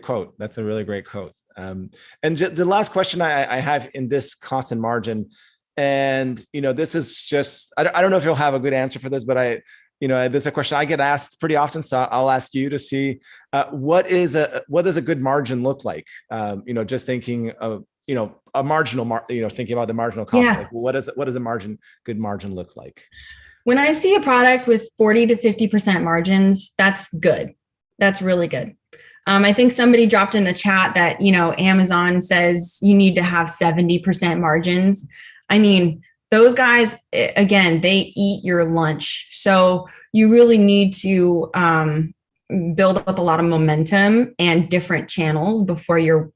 quote. That's a really great quote. And the last question I have in this cost and margin, and this is just, I don't know if you'll have a good answer for this, but this is a question I get asked pretty often. So I'll ask you to see what does a good margin look like? Just thinking of, a marginal, thinking about the marginal cost. Yeah. Like, what does a good margin look like? When I see a product with 40 to 50% margins, that's good. That's really good. I think somebody dropped in the chat that, Amazon says you need to have 70% margins. I mean, those guys, again, they eat your lunch. So you really need to build up a lot of momentum and different channels before you're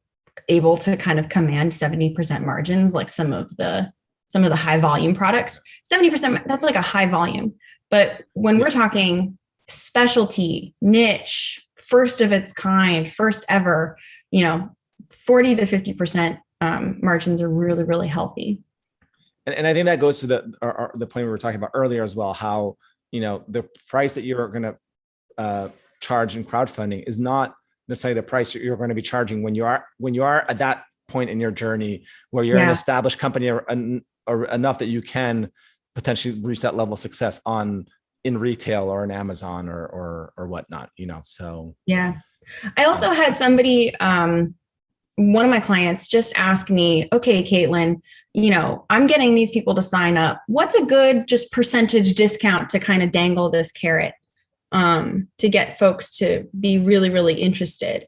able to kind of command 70% margins, like some of the high volume products. 70%, that's like a high volume. But when we're talking specialty, niche, first of its kind, first ever, 40 to 50% margins are really, really healthy. And I think that goes to the point we were talking about earlier as well, how, the price that you're going to charge in crowdfunding is not necessarily the price you're going to be charging when you are at that point in your journey where you're an established company or enough that you can potentially reach that level of success in retail or in Amazon or whatnot, so. Yeah. I also had somebody, one of my clients just asked me, okay, Kaitlyn, I'm getting these people to sign up. What's a good just percentage discount to kind of dangle this carrot to get folks to be really, really interested?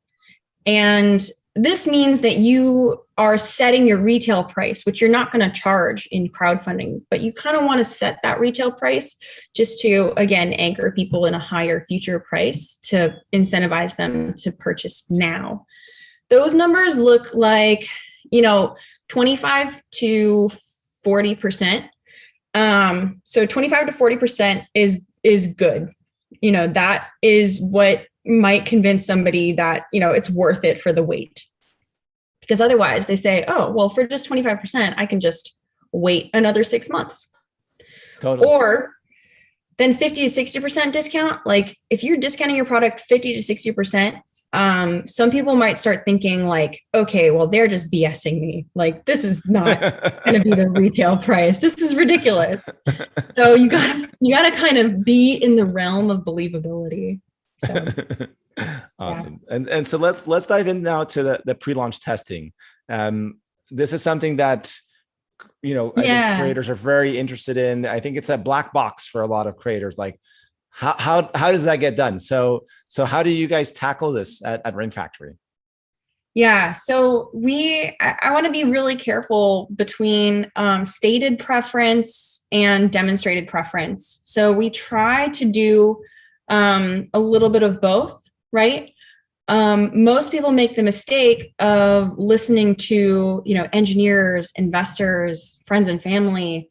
And this means that you are setting your retail price, which you're not going to charge in crowdfunding, but you kind of want to set that retail price just to, again, anchor people in a higher future price to incentivize them to purchase now. Those numbers look like, 25 to 40%. So 25 to 40% is good. That is what might convince somebody that, it's worth it for the wait. Because otherwise they say, oh, well, for just 25%, I can just wait another 6 months. Totally. Or then 50 to 60% discount. Like if you're discounting your product 50 to 60%, some people might start thinking like, okay, well, they're just BSing me. Like, this is not going to be the retail price. This is ridiculous. So you gotta kind of be in the realm of believability. So, awesome. Yeah. And so let's dive in now to the pre-launch testing. This is something that, I think creators are very interested in. I think it's a black box for a lot of creators. Like, how does that get done? So how do you guys tackle this at Rainfactory? Yeah, so I want to be really careful between stated preference and demonstrated preference. So we try to do a little bit of both, right? Most people make the mistake of listening to, engineers, investors, friends and family.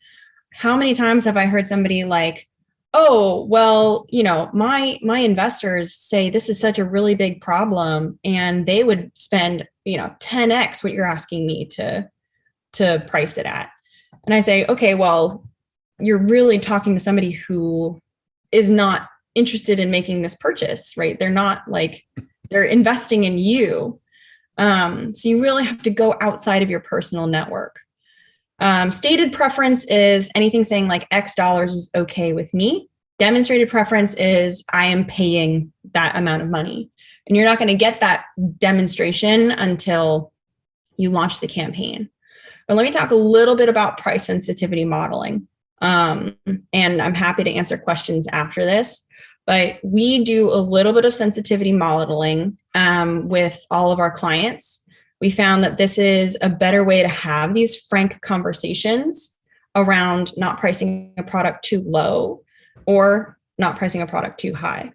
How many times have I heard somebody like, oh, well, my investors say this is such a really big problem and they would spend, 10x what you're asking me to price it at. And I say, okay, well, you're really talking to somebody who is not interested in making this purchase, right? They're not like, they're investing in you. So you really have to go outside of your personal network. Stated preference is anything saying like X dollars is okay with me. Demonstrated preference is I am paying that amount of money. And you're not going to get that demonstration until you launch the campaign. But let me talk a little bit about price sensitivity modeling. And I'm happy to answer questions after this. But we do a little bit of sensitivity modeling with all of our clients. We found that this is a better way to have these frank conversations around not pricing a product too low or not pricing a product too high.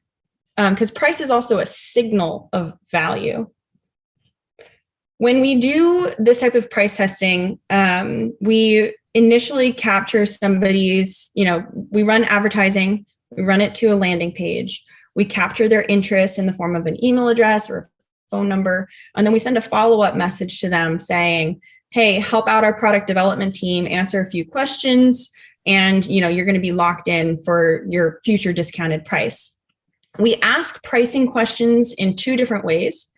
Because price is also a signal of value. When we do this type of price testing, we initially capture somebody's, we run advertising, we run it to a landing page, we capture their interest in the form of an email address or a phone number, and then we send a follow-up message to them saying, hey, help out our product development team, answer a few questions, and you're going to be locked in for your future discounted price. We ask pricing questions in two different ways.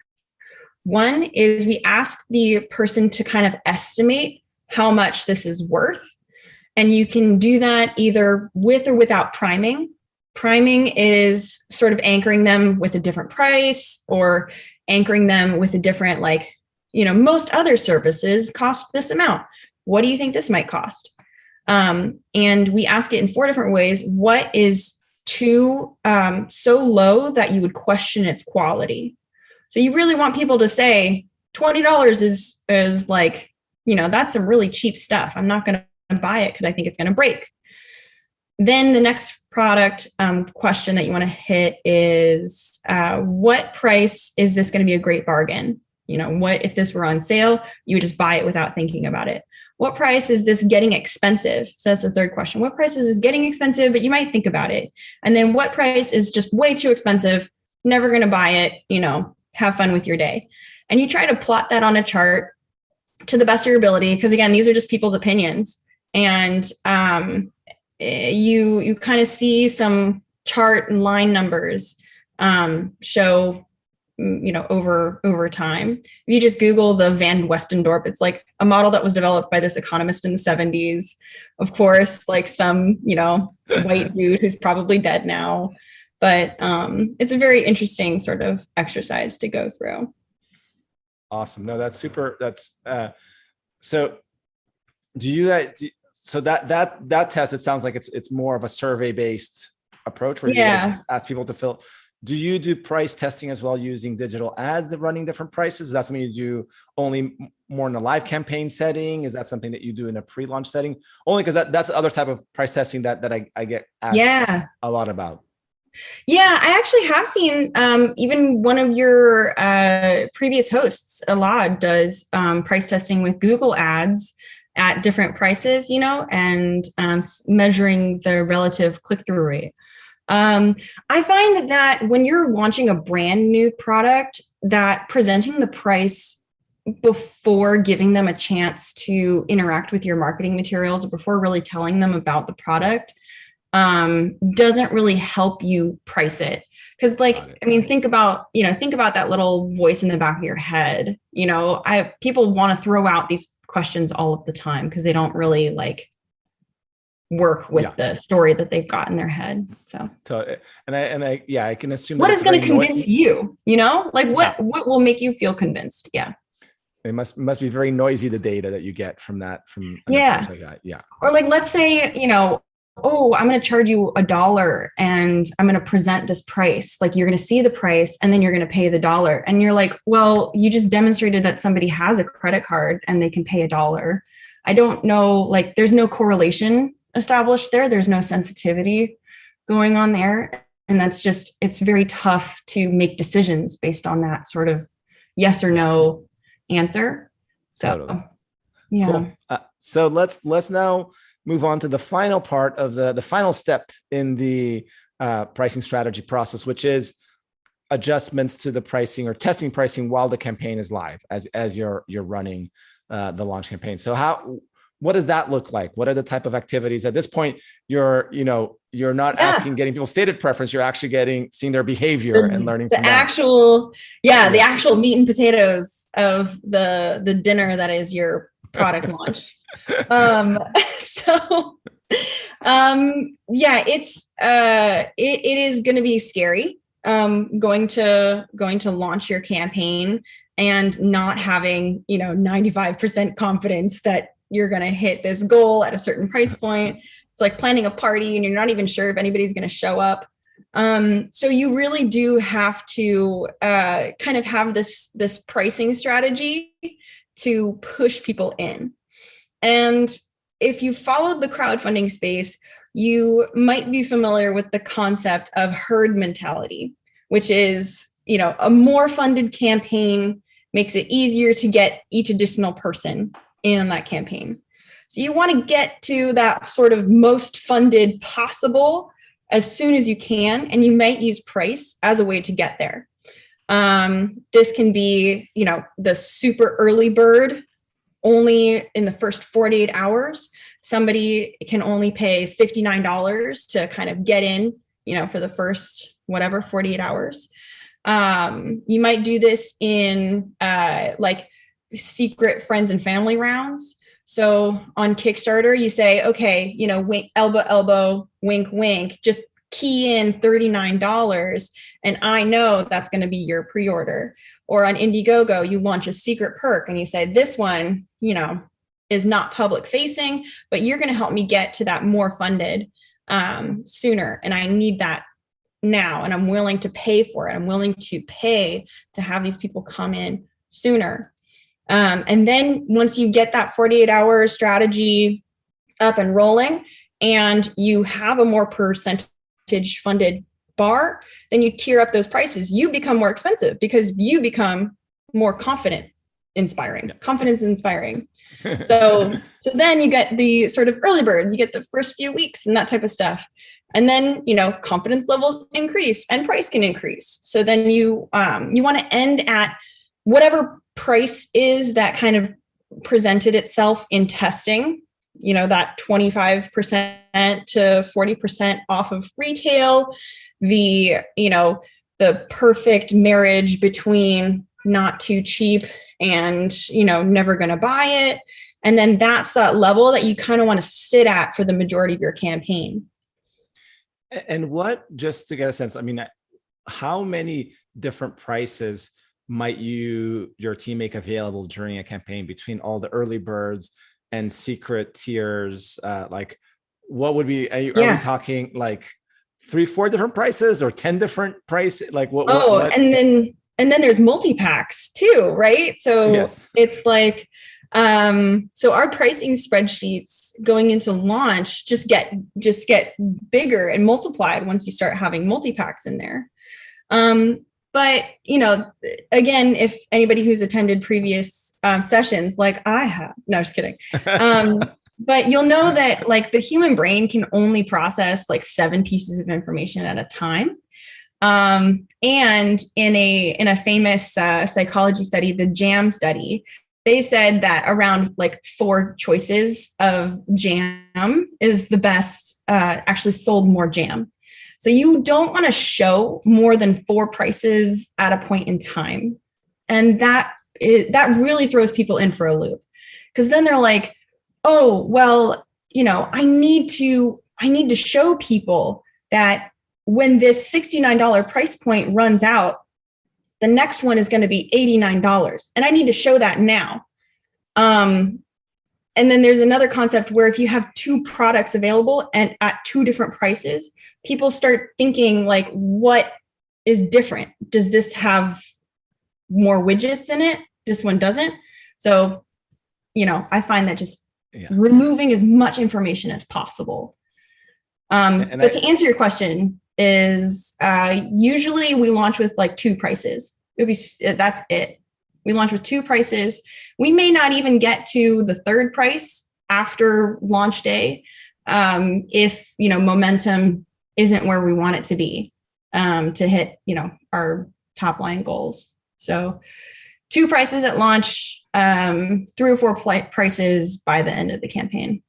One is we ask the person to kind of estimate how much this is worth. And you can do that either with or without priming. Priming is sort of anchoring them with a different price or anchoring them with a different, most other services cost this amount. What do you think this might cost? And we ask it in four different ways. What is too so low that you would question its quality? So you really want people to say $20 is like, that's some really cheap stuff. I'm not going to buy it because I think it's going to break. Then the next product question that you want to hit is what price is this going to be a great bargain? What if this were on sale, you would just buy it without thinking about it? What price is this getting expensive? So that's the third question. What price is this getting expensive, but you might think about it? And then what price is just way too expensive, never going to buy it, have fun with your day. And you try to plot that on a chart to the best of your ability, because again, these are just people's opinions. And you kind of see some chart and line numbers show over time. If you just Google the Van Westendorp, it's like a model that was developed by this economist in the 70s. Of course, like some, white dude who's probably dead now. But it's a very interesting sort of exercise to go through. Awesome. No, that's super. That's so do you guys, so that test, it sounds like it's more of a survey based approach where you guys ask people to fill. Do you do price testing as well using digital ads that running different prices? Is that something you do only more in a live campaign setting? Is that something that you do in a pre-launch setting? Only because that's the other type of price testing that I get asked a lot about. Yeah, I actually have seen even one of your previous hosts, Alad, does price testing with Google ads at different prices, and measuring the relative click-through rate. I find that when you're launching a brand new product, that presenting the price before giving them a chance to interact with your marketing materials, or before really telling them about the product, doesn't really help you price it. Because I mean, think about that little voice in the back of your head. People want to throw out these questions all of the time because they don't really work with the story that they've got in their head. So I can assume what is going to convince you, what will make you feel convinced? Yeah. It must be very noisy, the data that you get from that, from like that. Yeah. Or let's say, oh, I'm going to charge you $1 and I'm going to present this price. You're going to see the price and then you're going to pay the $1. And you're like, well, you just demonstrated that somebody has a credit card and they can pay $1. I don't know, there's no correlation established there. There's no sensitivity going on there. And it's very tough to make decisions based on that sort of yes or no answer. So, totally. Yeah. Cool. So let's now move on to the final part of the final step in the pricing strategy process, which is adjustments to the pricing or testing pricing while the campaign is live, as you're running the launch campaign. So what does that look like? What are the type of activities at this point? You're not asking, getting people's stated preference. You're actually seeing their behavior and learning from the actual meat and potatoes of the dinner that is your product launch. It is going to be scary. Going to launch your campaign and not having 95% confidence that you're going to hit this goal at a certain price point. It's like planning a party and you're not even sure if anybody's going to show up. So you really do have to kind of have this pricing strategy to push people in. And if you followed the crowdfunding space, you might be familiar with the concept of herd mentality, which is, a more funded campaign makes it easier to get each additional person in on that campaign. So you want to get to that sort of most funded possible as soon as you can, and you might use price as a way to get there. This can be, the super early bird. Only in the first 48 hours, somebody can only pay $59 to kind of get in, for the first 48 hours. You might do this in secret friends and family rounds. So on Kickstarter, you say, okay, wink, elbow, wink, wink, just key in $39 and I know that's going to be your pre-order. Or on Indiegogo, you launch a secret perk and you say, this one, is not public facing, but you're going to help me get to that more funded sooner. And I need that now. And I'm willing to pay for it. I'm willing to pay to have these people come in sooner. And then once you get that 48-hour strategy up and rolling and you have a more percentage funded bar, then you tier up those prices. You become more expensive because you become more confidence inspiring. So then you get the sort of early birds, you get the first few weeks and that type of stuff. And then, confidence levels increase and price can increase. So then you want to end at whatever price is that kind of presented itself in testing, that 25% to 40% off of retail, the perfect marriage between not too cheap and, never going to buy it. And then that's that level that you kind of want to sit at for the majority of your campaign. And just to get a sense, how many different prices might your team make available during a campaign between all the early birds and secret tiers? What would be, are we talking 3-4 different prices or 10 different prices? What? And then there's multi-packs too, right? So yes. It's so our pricing spreadsheets going into launch just get bigger and multiplied once you start having multi-packs in there. But, again, if anybody who's attended previous sessions, like I have, no, just kidding. But you'll know that the human brain can only process 7 pieces of information at a time. And in a famous psychology study, the JAM study, they said that around 4 choices of jam is the best, actually sold more jam. So you don't want to show more than 4 prices at a point in time. And that really throws people in for a loop, because then they're like, oh, well, I need to show people that when this $69 price point runs out, the next one is going to be $89. And I need to show that now. And then there's another concept where if you have 2 products available and at 2 different prices, people start thinking like, what is different? Does this have more widgets in it? This one doesn't. So, I find that just removing as much information as possible. But to answer your question is usually we launch with like 2 prices. That's it. We launch with 2 prices. We may not even get to the 3rd price after launch day if momentum isn't where we want it to be to hit our top line goals. So 2 prices at launch, 3 or 4 prices by the end of the campaign.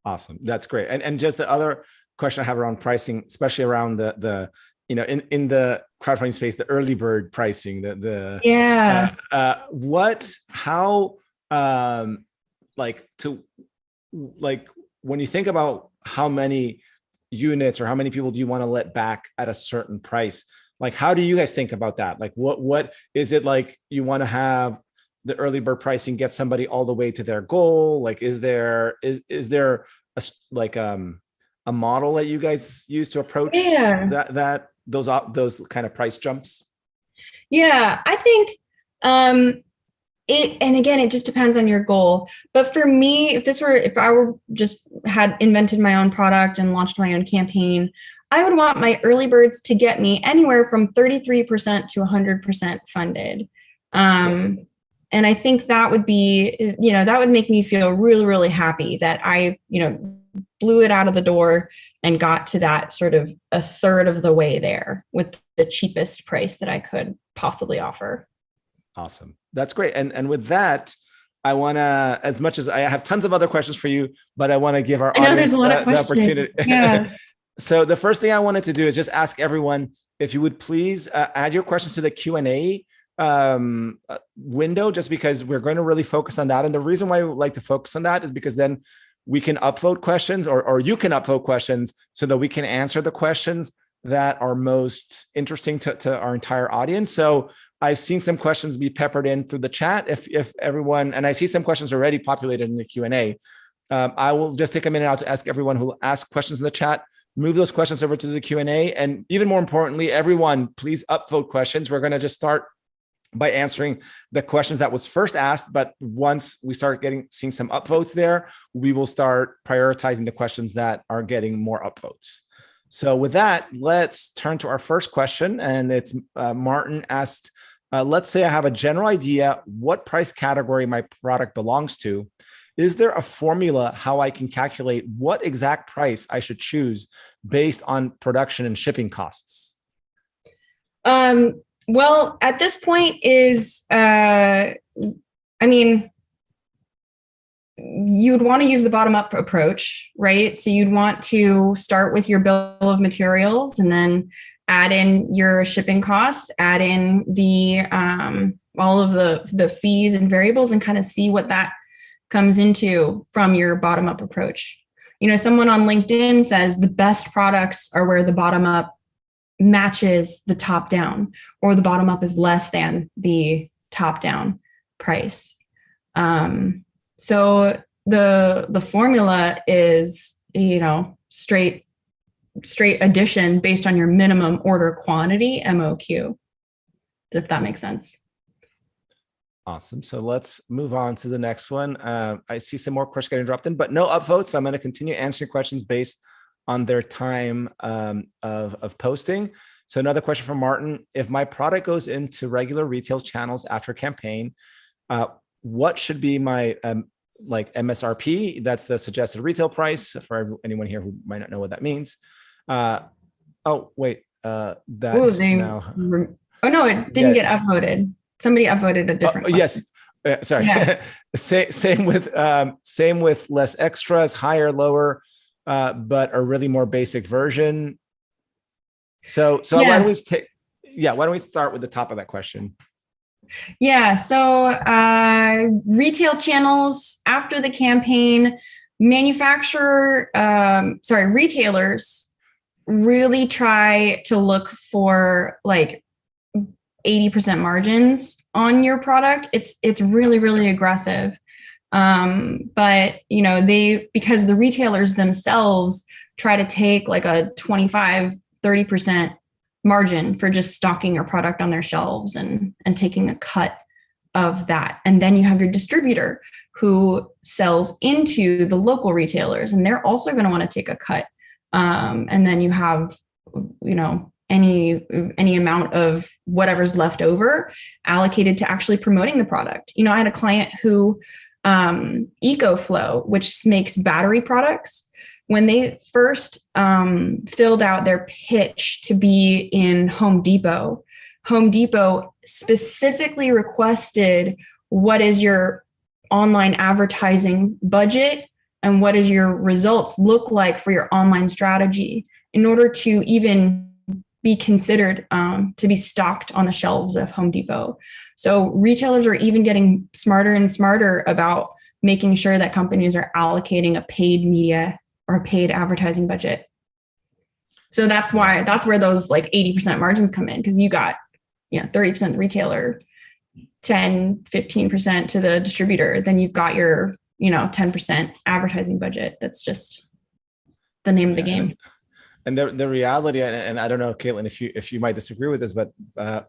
Awesome, that's great. And just the other question I have around pricing, especially around the in the crowdfunding space, the early bird pricing, when you think about how many units or how many people do you want to let back at a certain price, like how do you guys think about that? Like what is it, like you want to have the early bird pricing get somebody all the way to their goal? Like is there a model that you guys use to approach those kind of price jumps? Yeah, I think and again, it just depends on your goal. But for me, if I were just had invented my own product and launched my own campaign, I would want my early birds to get me anywhere from 33% to 100% funded. And I think that would be, that would make me feel really, really happy that I, blew it out of the door and got to that sort of a third of the way there with the cheapest price that I could possibly offer. Awesome. That's great. And with that, I want to, as much as I have tons of other questions for you, but I want to give our audience the opportunity. Yeah. So the first thing I wanted to do is just ask everyone, if you would please add your questions to the Q&A window, just because we're going to really focus on that. And the reason why we like to focus on that is because then we can upvote questions, or you can upvote questions, so that we can answer the questions that are most interesting to our entire audience. So I've seen some questions be peppered in through the chat. If everyone, and I see some questions already populated in the Q&A, I will just take a minute out to ask everyone who will ask questions in the chat, move those questions over to the Q&A. And even more importantly, everyone, please upvote questions. We're going to just start by answering the questions that was first asked. But once we start seeing some upvotes there, we will start prioritizing the questions that are getting more upvotes. So with that, let's turn to our first question. And it's Martin asked, let's say I have a general idea what price category my product belongs to. Is there a formula how I can calculate what exact price I should choose based on production and shipping costs? Well, at this point is, you'd want to use the bottom-up approach, right? So you'd want to start with your bill of materials and then add in your shipping costs, add in the all of the fees and variables, and kind of see what that comes into from your bottom-up approach. Someone on LinkedIn says the best products are where the bottom-up matches the top down, or the bottom up is less than the top down price. So the formula is, straight addition based on your minimum order quantity, MOQ, if that makes sense. Awesome. So let's move on to the next one. I see some more questions getting dropped in, but no upvotes. So I'm going to continue answering questions based on their time of posting. So another question from Martin: if my product goes into regular retail channels after campaign, what should be my MSRP? That's the suggested retail price, for anyone here who might not know what that means. Oh it didn't get upvoted. Somebody upvoted a different question. Yes. Sorry. Yeah. Same with less extras, higher, lower, but a really more basic version. So why don't we why don't we start with the top of that question? Yeah. So retail channels after the campaign, retailers really try to look for like 80% margins on your product. It's really, really aggressive. But because the retailers themselves try to take like a 25-30% margin for just stocking your product on their shelves and taking a cut of that. And then you have your distributor who sells into the local retailers, and they're also going to want to take a cut. And then you have, any amount of whatever's left over allocated to actually promoting the product. I had a client who EcoFlow, which makes battery products, when they first filled out their pitch to be in Home Depot specifically requested, what is your online advertising budget and what does your results look like for your online strategy in order to even be considered to be stocked on the shelves of Home Depot. So retailers are even getting smarter and smarter about making sure that companies are allocating a paid media or a paid advertising budget. So that's where those like 80% margins come in, because you got 30% the retailer, 10-15% to the distributor, then you've got your 10% advertising budget. That's just the name of the game. And the reality, and I don't know, Kaitlyn, if you might disagree with this, but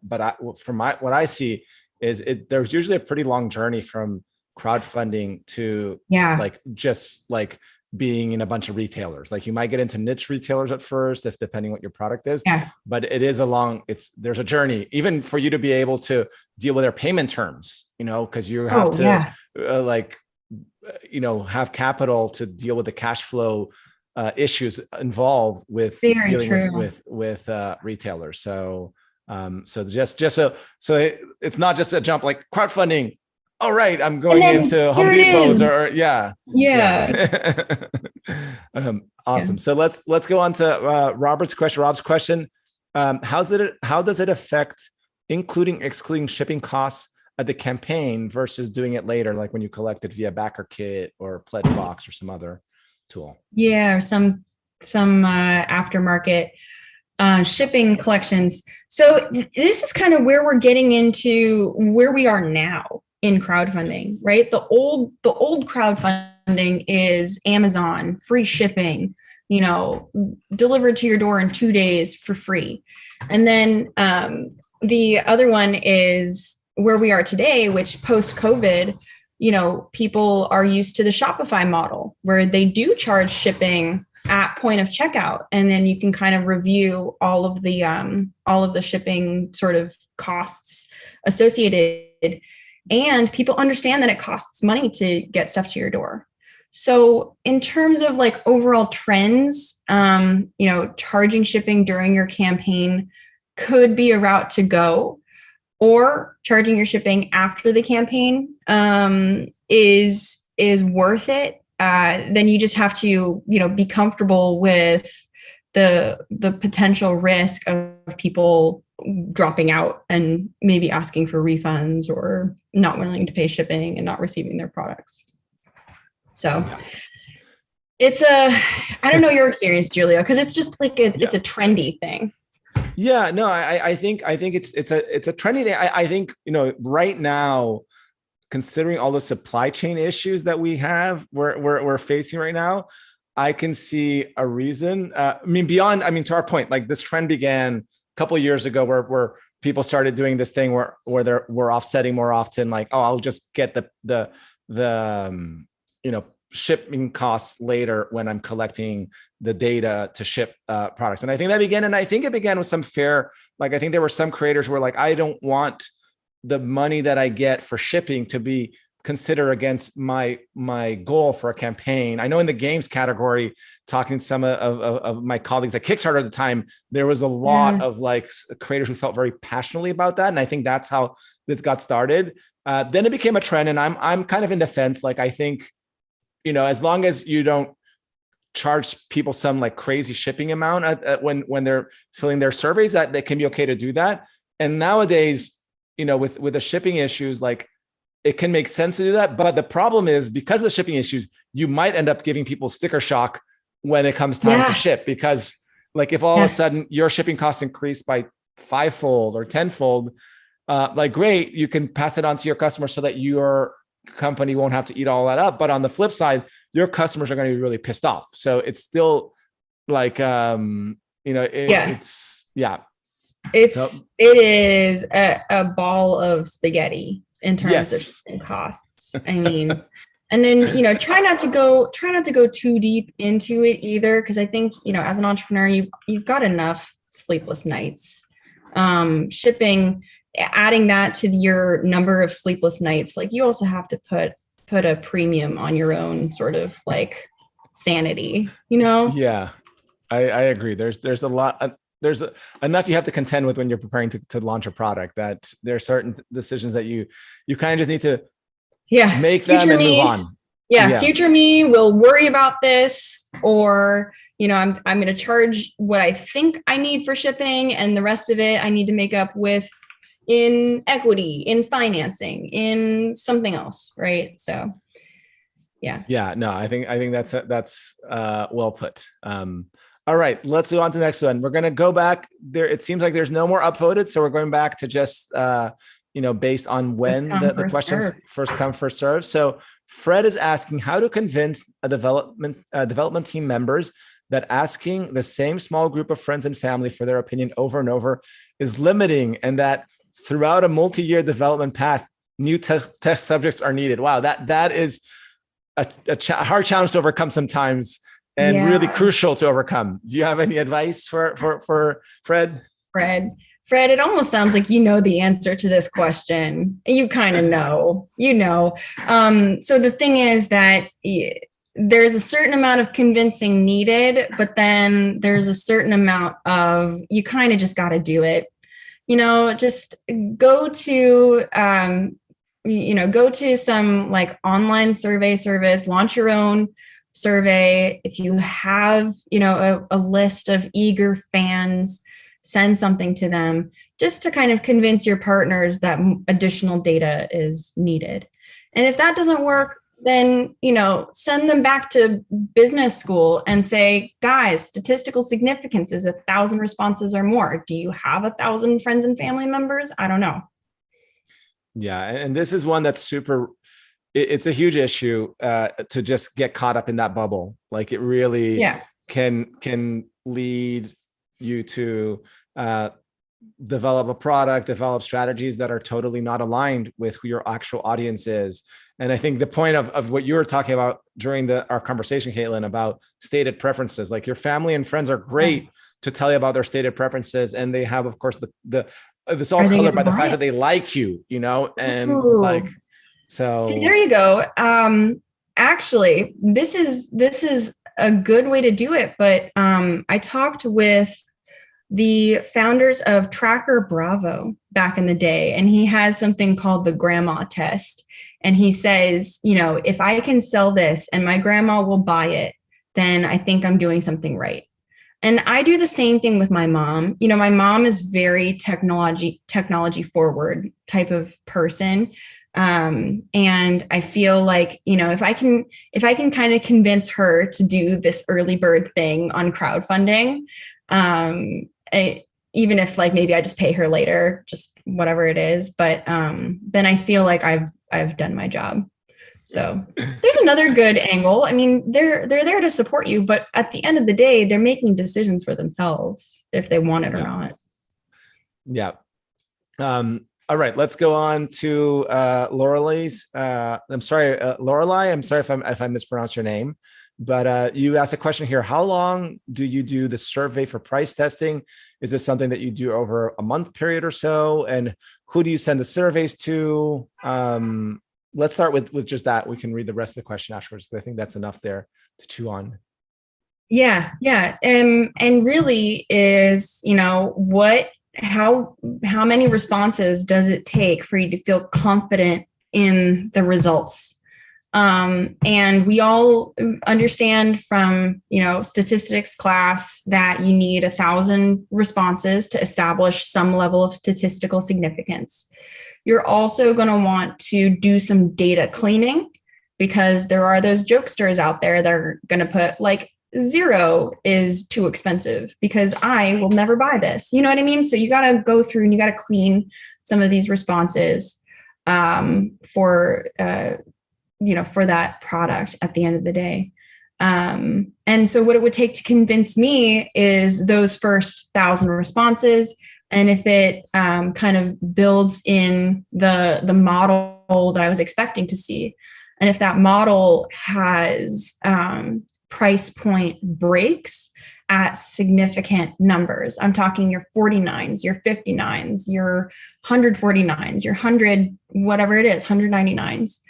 what I see is there's usually a pretty long journey from crowdfunding to just being in a bunch of retailers. Like you might get into niche retailers at first, if depending what your product is. Yeah. But it is there's a journey, even for you to be able to deal with their payment terms, because you have have capital to deal with the cash flow issues involved with dealing with retailers. So it's not just a jump like crowdfunding. All right, I'm going into Home Depot's awesome. Yeah. So let's go on to Rob's question. How does it affect including excluding shipping costs at the campaign versus doing it later, like when you collect it via backer kit or pledge box or some other tool? Yeah, or some aftermarket shipping collections. So this is kind of where we're getting into where we are now in crowdfunding, right? The old crowdfunding is Amazon, free shipping, delivered to your door in 2 days for free. And then the other one is where we are today, which post-COVID, people are used to the Shopify model where they do charge shipping at point of checkout. And then you can kind of review all of the shipping sort of costs associated. And people understand that it costs money to get stuff to your door. So in terms of like overall trends, charging shipping during your campaign could be a route to go, or charging your shipping after the campaign is worth it. Then you just have to, be comfortable with the potential risk of people dropping out and maybe asking for refunds or not willing to pay shipping and not receiving their products. So it's I don't know your experience, Julio, because it's just like it's a trendy thing. Yeah, no, I think it's a trendy thing. I think, right now, considering all the supply chain issues that we're facing right now, I can see a reason. To our point, like this trend began a couple of years ago where people started doing this thing where we're offsetting more often. Like, oh, I'll just get the shipping costs later when I'm collecting the data to ship products. And I think it began with some fair, I think there were some creators who were like, I don't want the money that I get for shipping to be considered against my goal for a campaign. I know in the games category, talking to some of my colleagues at Kickstarter at the time, there was a lot of creators who felt very passionately about that. And I think that's how this got started. Then it became a trend, and I'm kind of in the fence. I think, as long as you don't charge people some like crazy shipping amount when they're filling their surveys, that they can be okay to do that. And nowadays, with the shipping issues, like it can make sense to do that. But the problem is, because of the shipping issues, you might end up giving people sticker shock when it comes time to ship, because like if all of a sudden your shipping costs increase by 5-fold or 10-fold, like great, you can pass it on to your customers so that your company won't have to eat all that up. But on the flip side, your customers are going to be really pissed off. So it's still like, it is a ball of spaghetti in terms of costs. I mean, and then, try not to go too deep into it either. Cause I think, as an entrepreneur, you've got enough sleepless nights. Shipping, adding that to your number of sleepless nights, like you also have to put a premium on your own sort of like sanity, Yeah, I agree. There's a lot, there's enough you have to contend with when you're preparing to launch a product, that there are certain decisions that you kind of just need to make them and move on. Future me will worry about this, or I'm going to charge what I think I need for shipping, and the rest of it I need to make up with in equity, in financing, in something else, right? So no, I think that's well put. All right, let's go on to the next one. We're going to go back there. It seems like there's no more upvoted, so we're going back to just based on when the questions first come, first serve. So Fred is asking how to convince a development team members that asking the same small group of friends and family for their opinion over and over is limiting, and that throughout a multi-year development path, new test subjects are needed. Wow, that is a hard challenge to overcome sometimes, and really crucial to overcome. Do you have any advice for Fred? Fred, it almost sounds like the answer to this question. You kind of know, So the thing is that there's a certain amount of convincing needed, but then there's a certain amount of, you kind of just got to do it. Just go to, go to some like online survey service, launch your own survey. If you have, a list of eager fans, send something to them just to kind of convince your partners that additional data is needed. And if that doesn't work, then, send them back to business school and say, guys, statistical significance is 1,000 responses or more. Do you have 1,000 friends and family members? I don't know. Yeah. And this is one that's it's a huge issue to just get caught up in that bubble. Like it really can lead you to develop a product, develop strategies that are totally not aligned with who your actual audience is. And I think the point of what you were talking about during our conversation, Kaitlyn, about stated preferences, like your family and friends are great to tell you about their stated preferences. And they have, of course, it's all colored by the fact that they like you, and like, so see, there you go. Actually, this is a good way to do it. But I talked with the founders of Tracker Bravo back in the day, and he has something called the grandma test. And he says, if I can sell this and my grandma will buy it, then I think I'm doing something right. And I do the same thing with my mom. My mom is very technology forward type of person. And I feel like, if I can kind of convince her to do this early bird thing on crowdfunding, even if like maybe I just pay her later, just whatever it is, but then I feel like I've done my job. So there's another good angle. I mean, they're there to support you, but at the end of the day, they're making decisions for themselves if they want it or not. Yeah. All right, let's go on to Lorelei's. I'm sorry, Lorelei. I'm sorry if I mispronounced your name, but you asked a question here. How long do you do the survey for price testing? Is this something that you do over a month period or so? And who do you send the surveys to? Let's start with just that. We can read the rest of the question afterwards, but I think that's enough there to chew on. Yeah. And really is, how many responses does it take for you to feel confident in the results? And we all understand from, statistics class that you need 1,000 responses to establish some level of statistical significance. You're also going to want to do some data cleaning, because there are those jokesters out there that are going to put like 0 is too expensive because I will never buy this. You know what I mean? So you got to go through and you got to clean some of these responses for that product at the end of the day. And so what it would take to convince me is those first 1,000 responses. And if it kind of builds in the model that I was expecting to see, and if that model has price point breaks at significant numbers, I'm talking your 49s, your 59s, your 149s, your 100, whatever it is, 199s.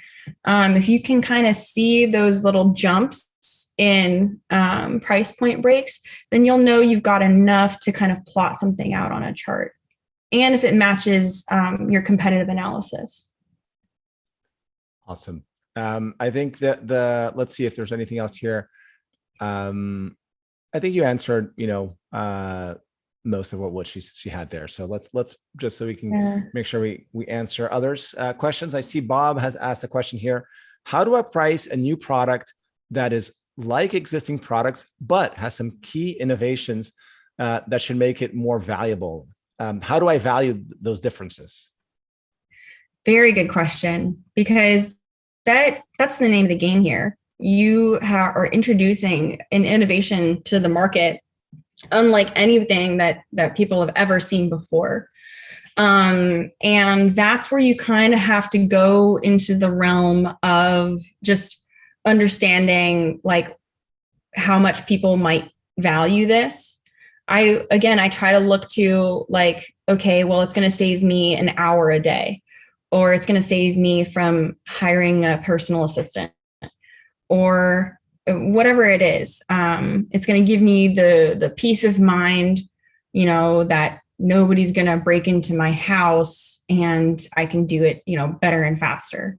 If you can kind of see those little jumps in price point breaks, then you'll know you've got enough to kind of plot something out on a chart. And if it matches your competitive analysis. Awesome. I think that let's see if there's anything else here. I think you answered, most of what she had there. So let's just so we can make sure we answer others' questions. I see Bob has asked a question here. How do I price a new product that is like existing products, but has some key innovations that should make it more valuable? How do I value those differences? Very good question, because that's the name of the game here. You are introducing an innovation to the market unlike anything that people have ever seen before. And that's where you kind of have to go into the realm of just understanding like how much people might value this. I try to look to like, okay, well, it's going to save me an hour a day, or it's going to save me from hiring a personal assistant, or whatever it is. It's going to give me the peace of mind, that nobody's going to break into my house and I can do it, better and faster.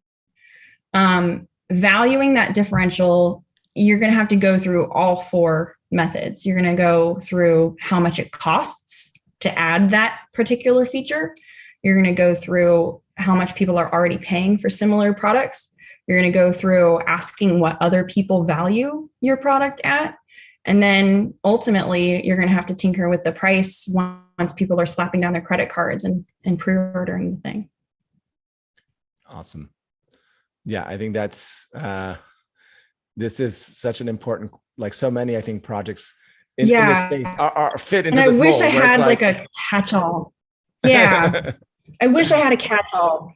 Valuing that differential, you're going to have to go through all 4 methods. You're going to go through how much it costs to add that particular feature. You're going to go through how much people are already paying for similar products. You're going to go through asking what other people value your product at. And then ultimately, you're going to have to tinker with the price once people are slapping down their credit cards and pre-ordering the thing. Awesome. Yeah, I think that's, this is such an important, like so many, I think, projects in this space are fit into this mold. And I wish I had like a catch-all. Yeah. I wish I had a catch-all.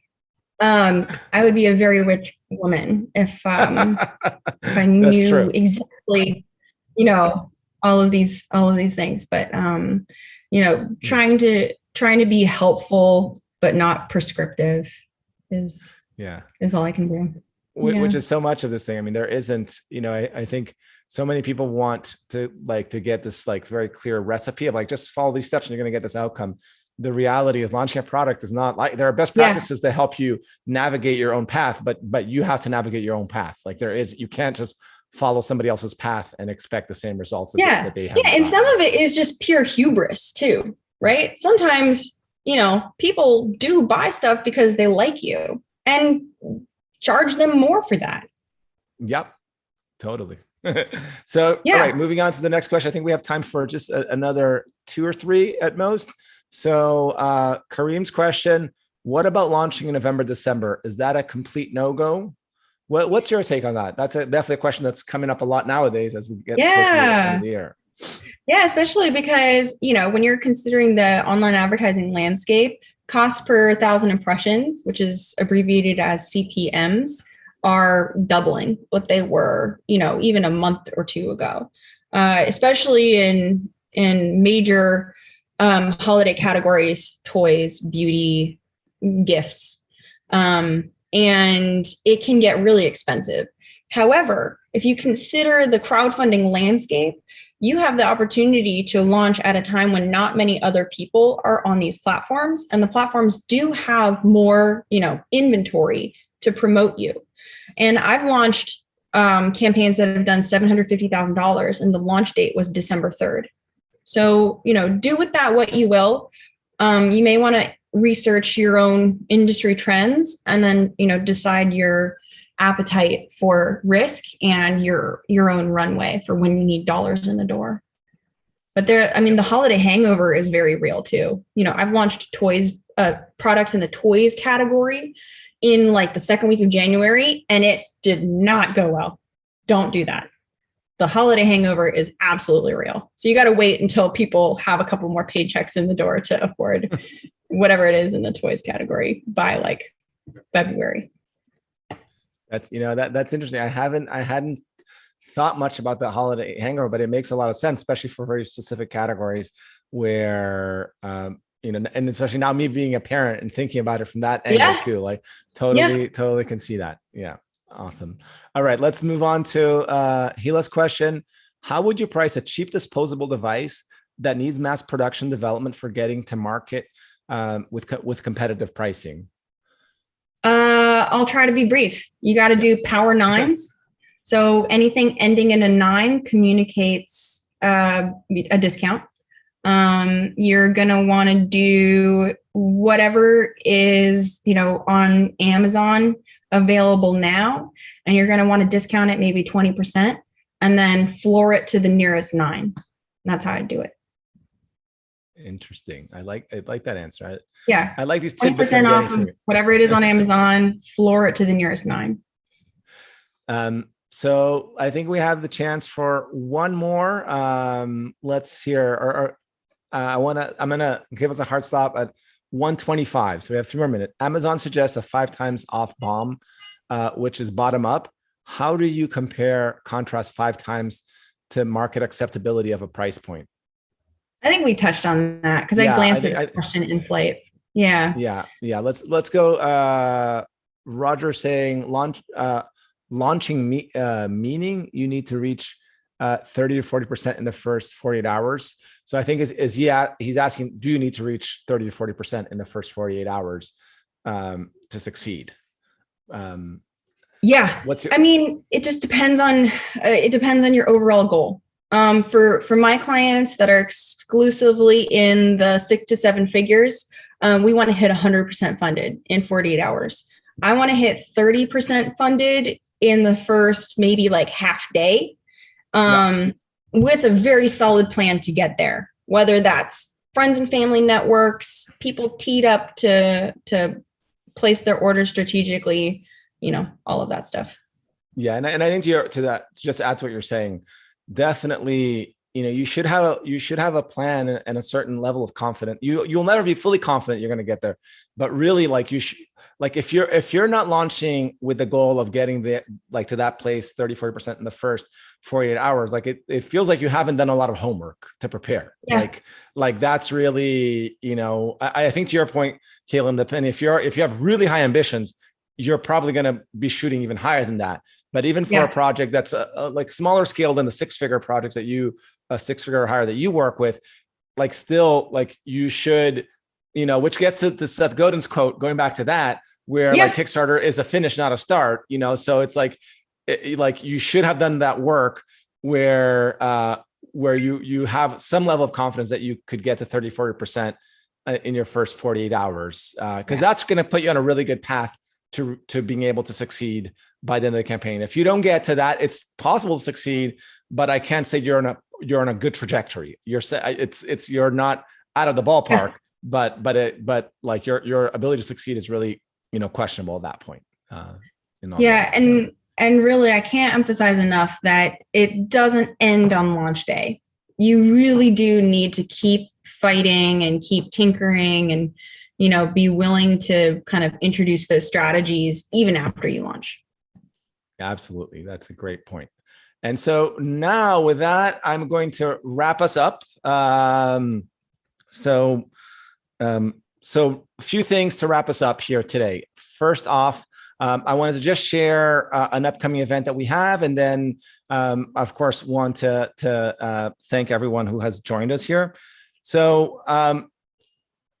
I would be a very rich woman if I knew exactly, all of these things. But trying to be helpful but not prescriptive is all I can do. Which is so much of this thing. I mean, there isn't, I think so many people want to get this like very clear recipe of like, just follow these steps and you're going to get this outcome. The reality is launching a product is not like, there are best practices that help you navigate your own path, but you have to navigate your own path. Like you can't just follow somebody else's path and expect the same results that they have. Yeah. And some of it is just pure hubris too, right? Sometimes, people do buy stuff because they like you and charge them more for that. Yep. Totally. So, all right, moving on to the next question. I think we have time for just another 2 or 3 at most. So Kareem's question, what about launching in November, December? Is that a complete no-go? What's your take on that? That's definitely a question that's coming up a lot nowadays as we get close to the end of the year. Yeah, especially because, when you're considering the online advertising landscape, cost per 1,000 impressions, which is abbreviated as CPMs, are doubling what they were, even a month or 2 ago, especially in major holiday categories, toys, beauty, gifts. And it can get really expensive. However, if you consider the crowdfunding landscape, you have the opportunity to launch at a time when not many other people are on these platforms. And the platforms do have more, inventory to promote you. And I've launched campaigns that have done $750,000, and the launch date was December 3rd. So, do with that what you will. You may want to research your own industry trends and then, decide your appetite for risk and your own runway for when you need dollars in the door. But the holiday hangover is very real too. I've launched products in the toys category in like the second week of January, and it did not go well. Don't do that. The holiday hangover is absolutely real. So you got to wait until people have a couple more paychecks in the door to afford whatever it is in the toys category by like February. That's, that's interesting. I hadn't thought much about the holiday hangover, but it makes a lot of sense, especially for very specific categories where, and especially now me being a parent and thinking about it from that angle too, like totally can see that. Yeah. Awesome. All right, let's move on to Gila's question. How would you price a cheap disposable device that needs mass production development for getting to market with competitive pricing? I'll try to be brief. You got to do power nines. So anything ending in a 9 communicates a discount. You're going to want to do whatever is, on Amazon available now, and you're going to want to discount it maybe 20% and then floor it to the nearest 9. That's how I do it. Interesting. I like that answer. I like these tidbits. 20% off of whatever it is on Amazon, floor it to the nearest 9. So I think we have the chance for one more. Let's hear, I'm going to give us a hard stop at 125. So we have 3 more minutes. Amazon suggests a 5 times off bomb, which is bottom up. How do you contrast 5 times to market acceptability of a price point? I think we touched on that because I glanced at the question in flight. Yeah. Let's go. Roger saying launching meaning you need to reach 30 to 40% in the first 48 hours. So I think he's asking, do you need to reach 30 to 40% in the first 48 hours to succeed? It just depends on your overall goal. For my clients that are exclusively in the 6 to 7 figures, we want to hit 100% funded in 48 hours. I want to hit 30% funded in the first maybe like half day, with a very solid plan to get there, whether that's friends and family networks, people teed up to place their orders strategically, all of that stuff. Yeah. And I think to that, just to add to what you're saying, definitely, you should have a plan and a certain level of confidence. You'll never be fully confident you're going to get there, but really if you're not launching with the goal of getting to that place 30, 40% in the first 48 hours, it feels like you haven't done a lot of homework to prepare. Yeah. Like that's really, I think to your point, Kaitlyn, depending if you have really high ambitions, you're probably going to be shooting even higher than that. But even for a project that's like smaller scale than the 6-figure projects that a 6-figure or higher that you work with, you should, which gets to Seth Godin's quote, going back to that, where Kickstarter is a finish, not a start, so it's like you should have done that work where you have some level of confidence that you could get to 30, 40% in your first 48 hours. Because that's going to put you on a really good path to being able to succeed by the end of the campaign. If you don't get to that, it's possible to succeed, but I can't say you're on a good trajectory. You're not out of the ballpark, but your ability to succeed is really, questionable at that point. And really, I can't emphasize enough that it doesn't end on launch day. You really do need to keep fighting and keep tinkering and, be willing to kind of introduce those strategies even after you launch. Absolutely. That's a great point. And so now with that, I'm going to wrap us up. So a few things to wrap us up here today. First off, I wanted to just share an upcoming event that we have, and then, of course, want to thank everyone who has joined us here. So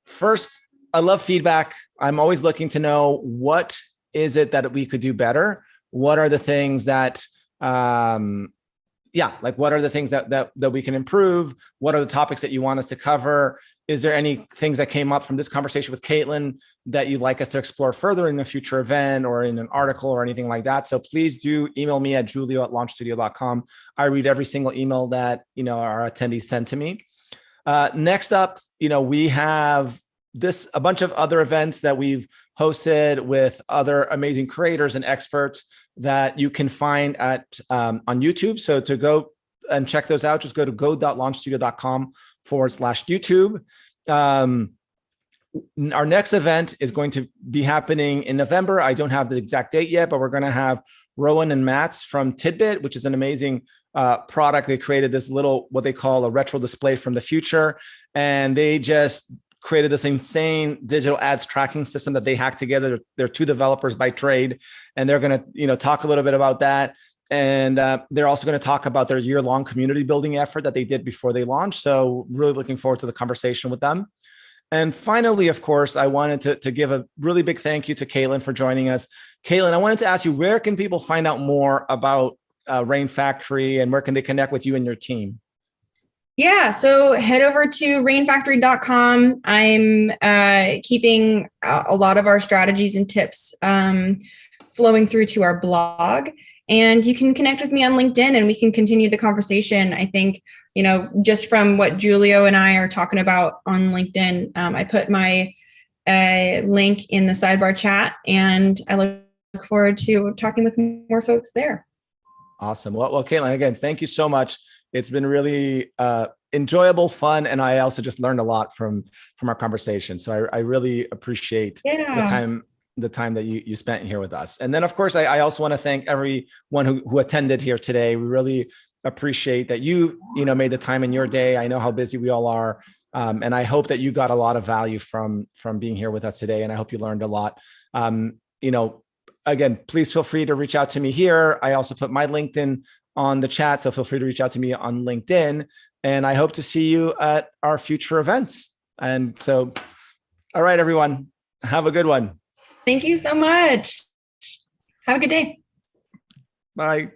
first, I love feedback. I'm always looking to know what is it that we could do better, what are the things that, what are the things that we can improve? What are the topics that you want us to cover? Is there any things that came up from this conversation with Kaitlyn that you'd like us to explore further in a future event or in an article or anything like that? So please do email me at julio@launchstudio.com. I read every single email that, our attendees send to me. Next up, we have a bunch of other events that we've hosted with other amazing creators and experts that you can find on YouTube. So to go and check those out, just go to go.launchstudio.com/YouTube. Our next event is going to be happening in November. I don't have the exact date yet, but we're going to have Rowan and Mats from Tidbit, which is an amazing product. They created this little, what they call a retro display from the future. And they just created this insane digital ads tracking system that they hacked together. They're two developers by trade, and they're going to, talk a little bit about that. And they're also going to talk about their year-long community building effort that they did before they launched. So really looking forward to the conversation with them. And finally, of course, I wanted to give a really big thank you to Kaitlyn for joining us. Kaitlyn, I wanted to ask you, where can people find out more about Rainfactory, and where can they connect with you and your team? Yeah, so head over to rainfactory.com. I'm keeping a lot of our strategies and tips flowing through to our blog. And you can connect with me on LinkedIn and we can continue the conversation. I think, just from what Julio and I are talking about on LinkedIn, I put my link in the sidebar chat, and I look forward to talking with more folks there. Awesome. Well, Kaitlyn, again, thank you so much. It's been really enjoyable, fun, and I also just learned a lot from our conversation. So I really appreciate the time that you spent here with us. And then, of course, I also want to thank everyone who attended here today. We really appreciate that you made the time in your day. I know how busy we all are, and I hope that you got a lot of value from being here with us today. And I hope you learned a lot. Again, please feel free to reach out to me here. I also put my LinkedIn on the chat, so feel free to reach out to me on LinkedIn. And I hope to see you at our future events. And so, all right, everyone, have a good one. Thank you so much. Have a good day. Bye.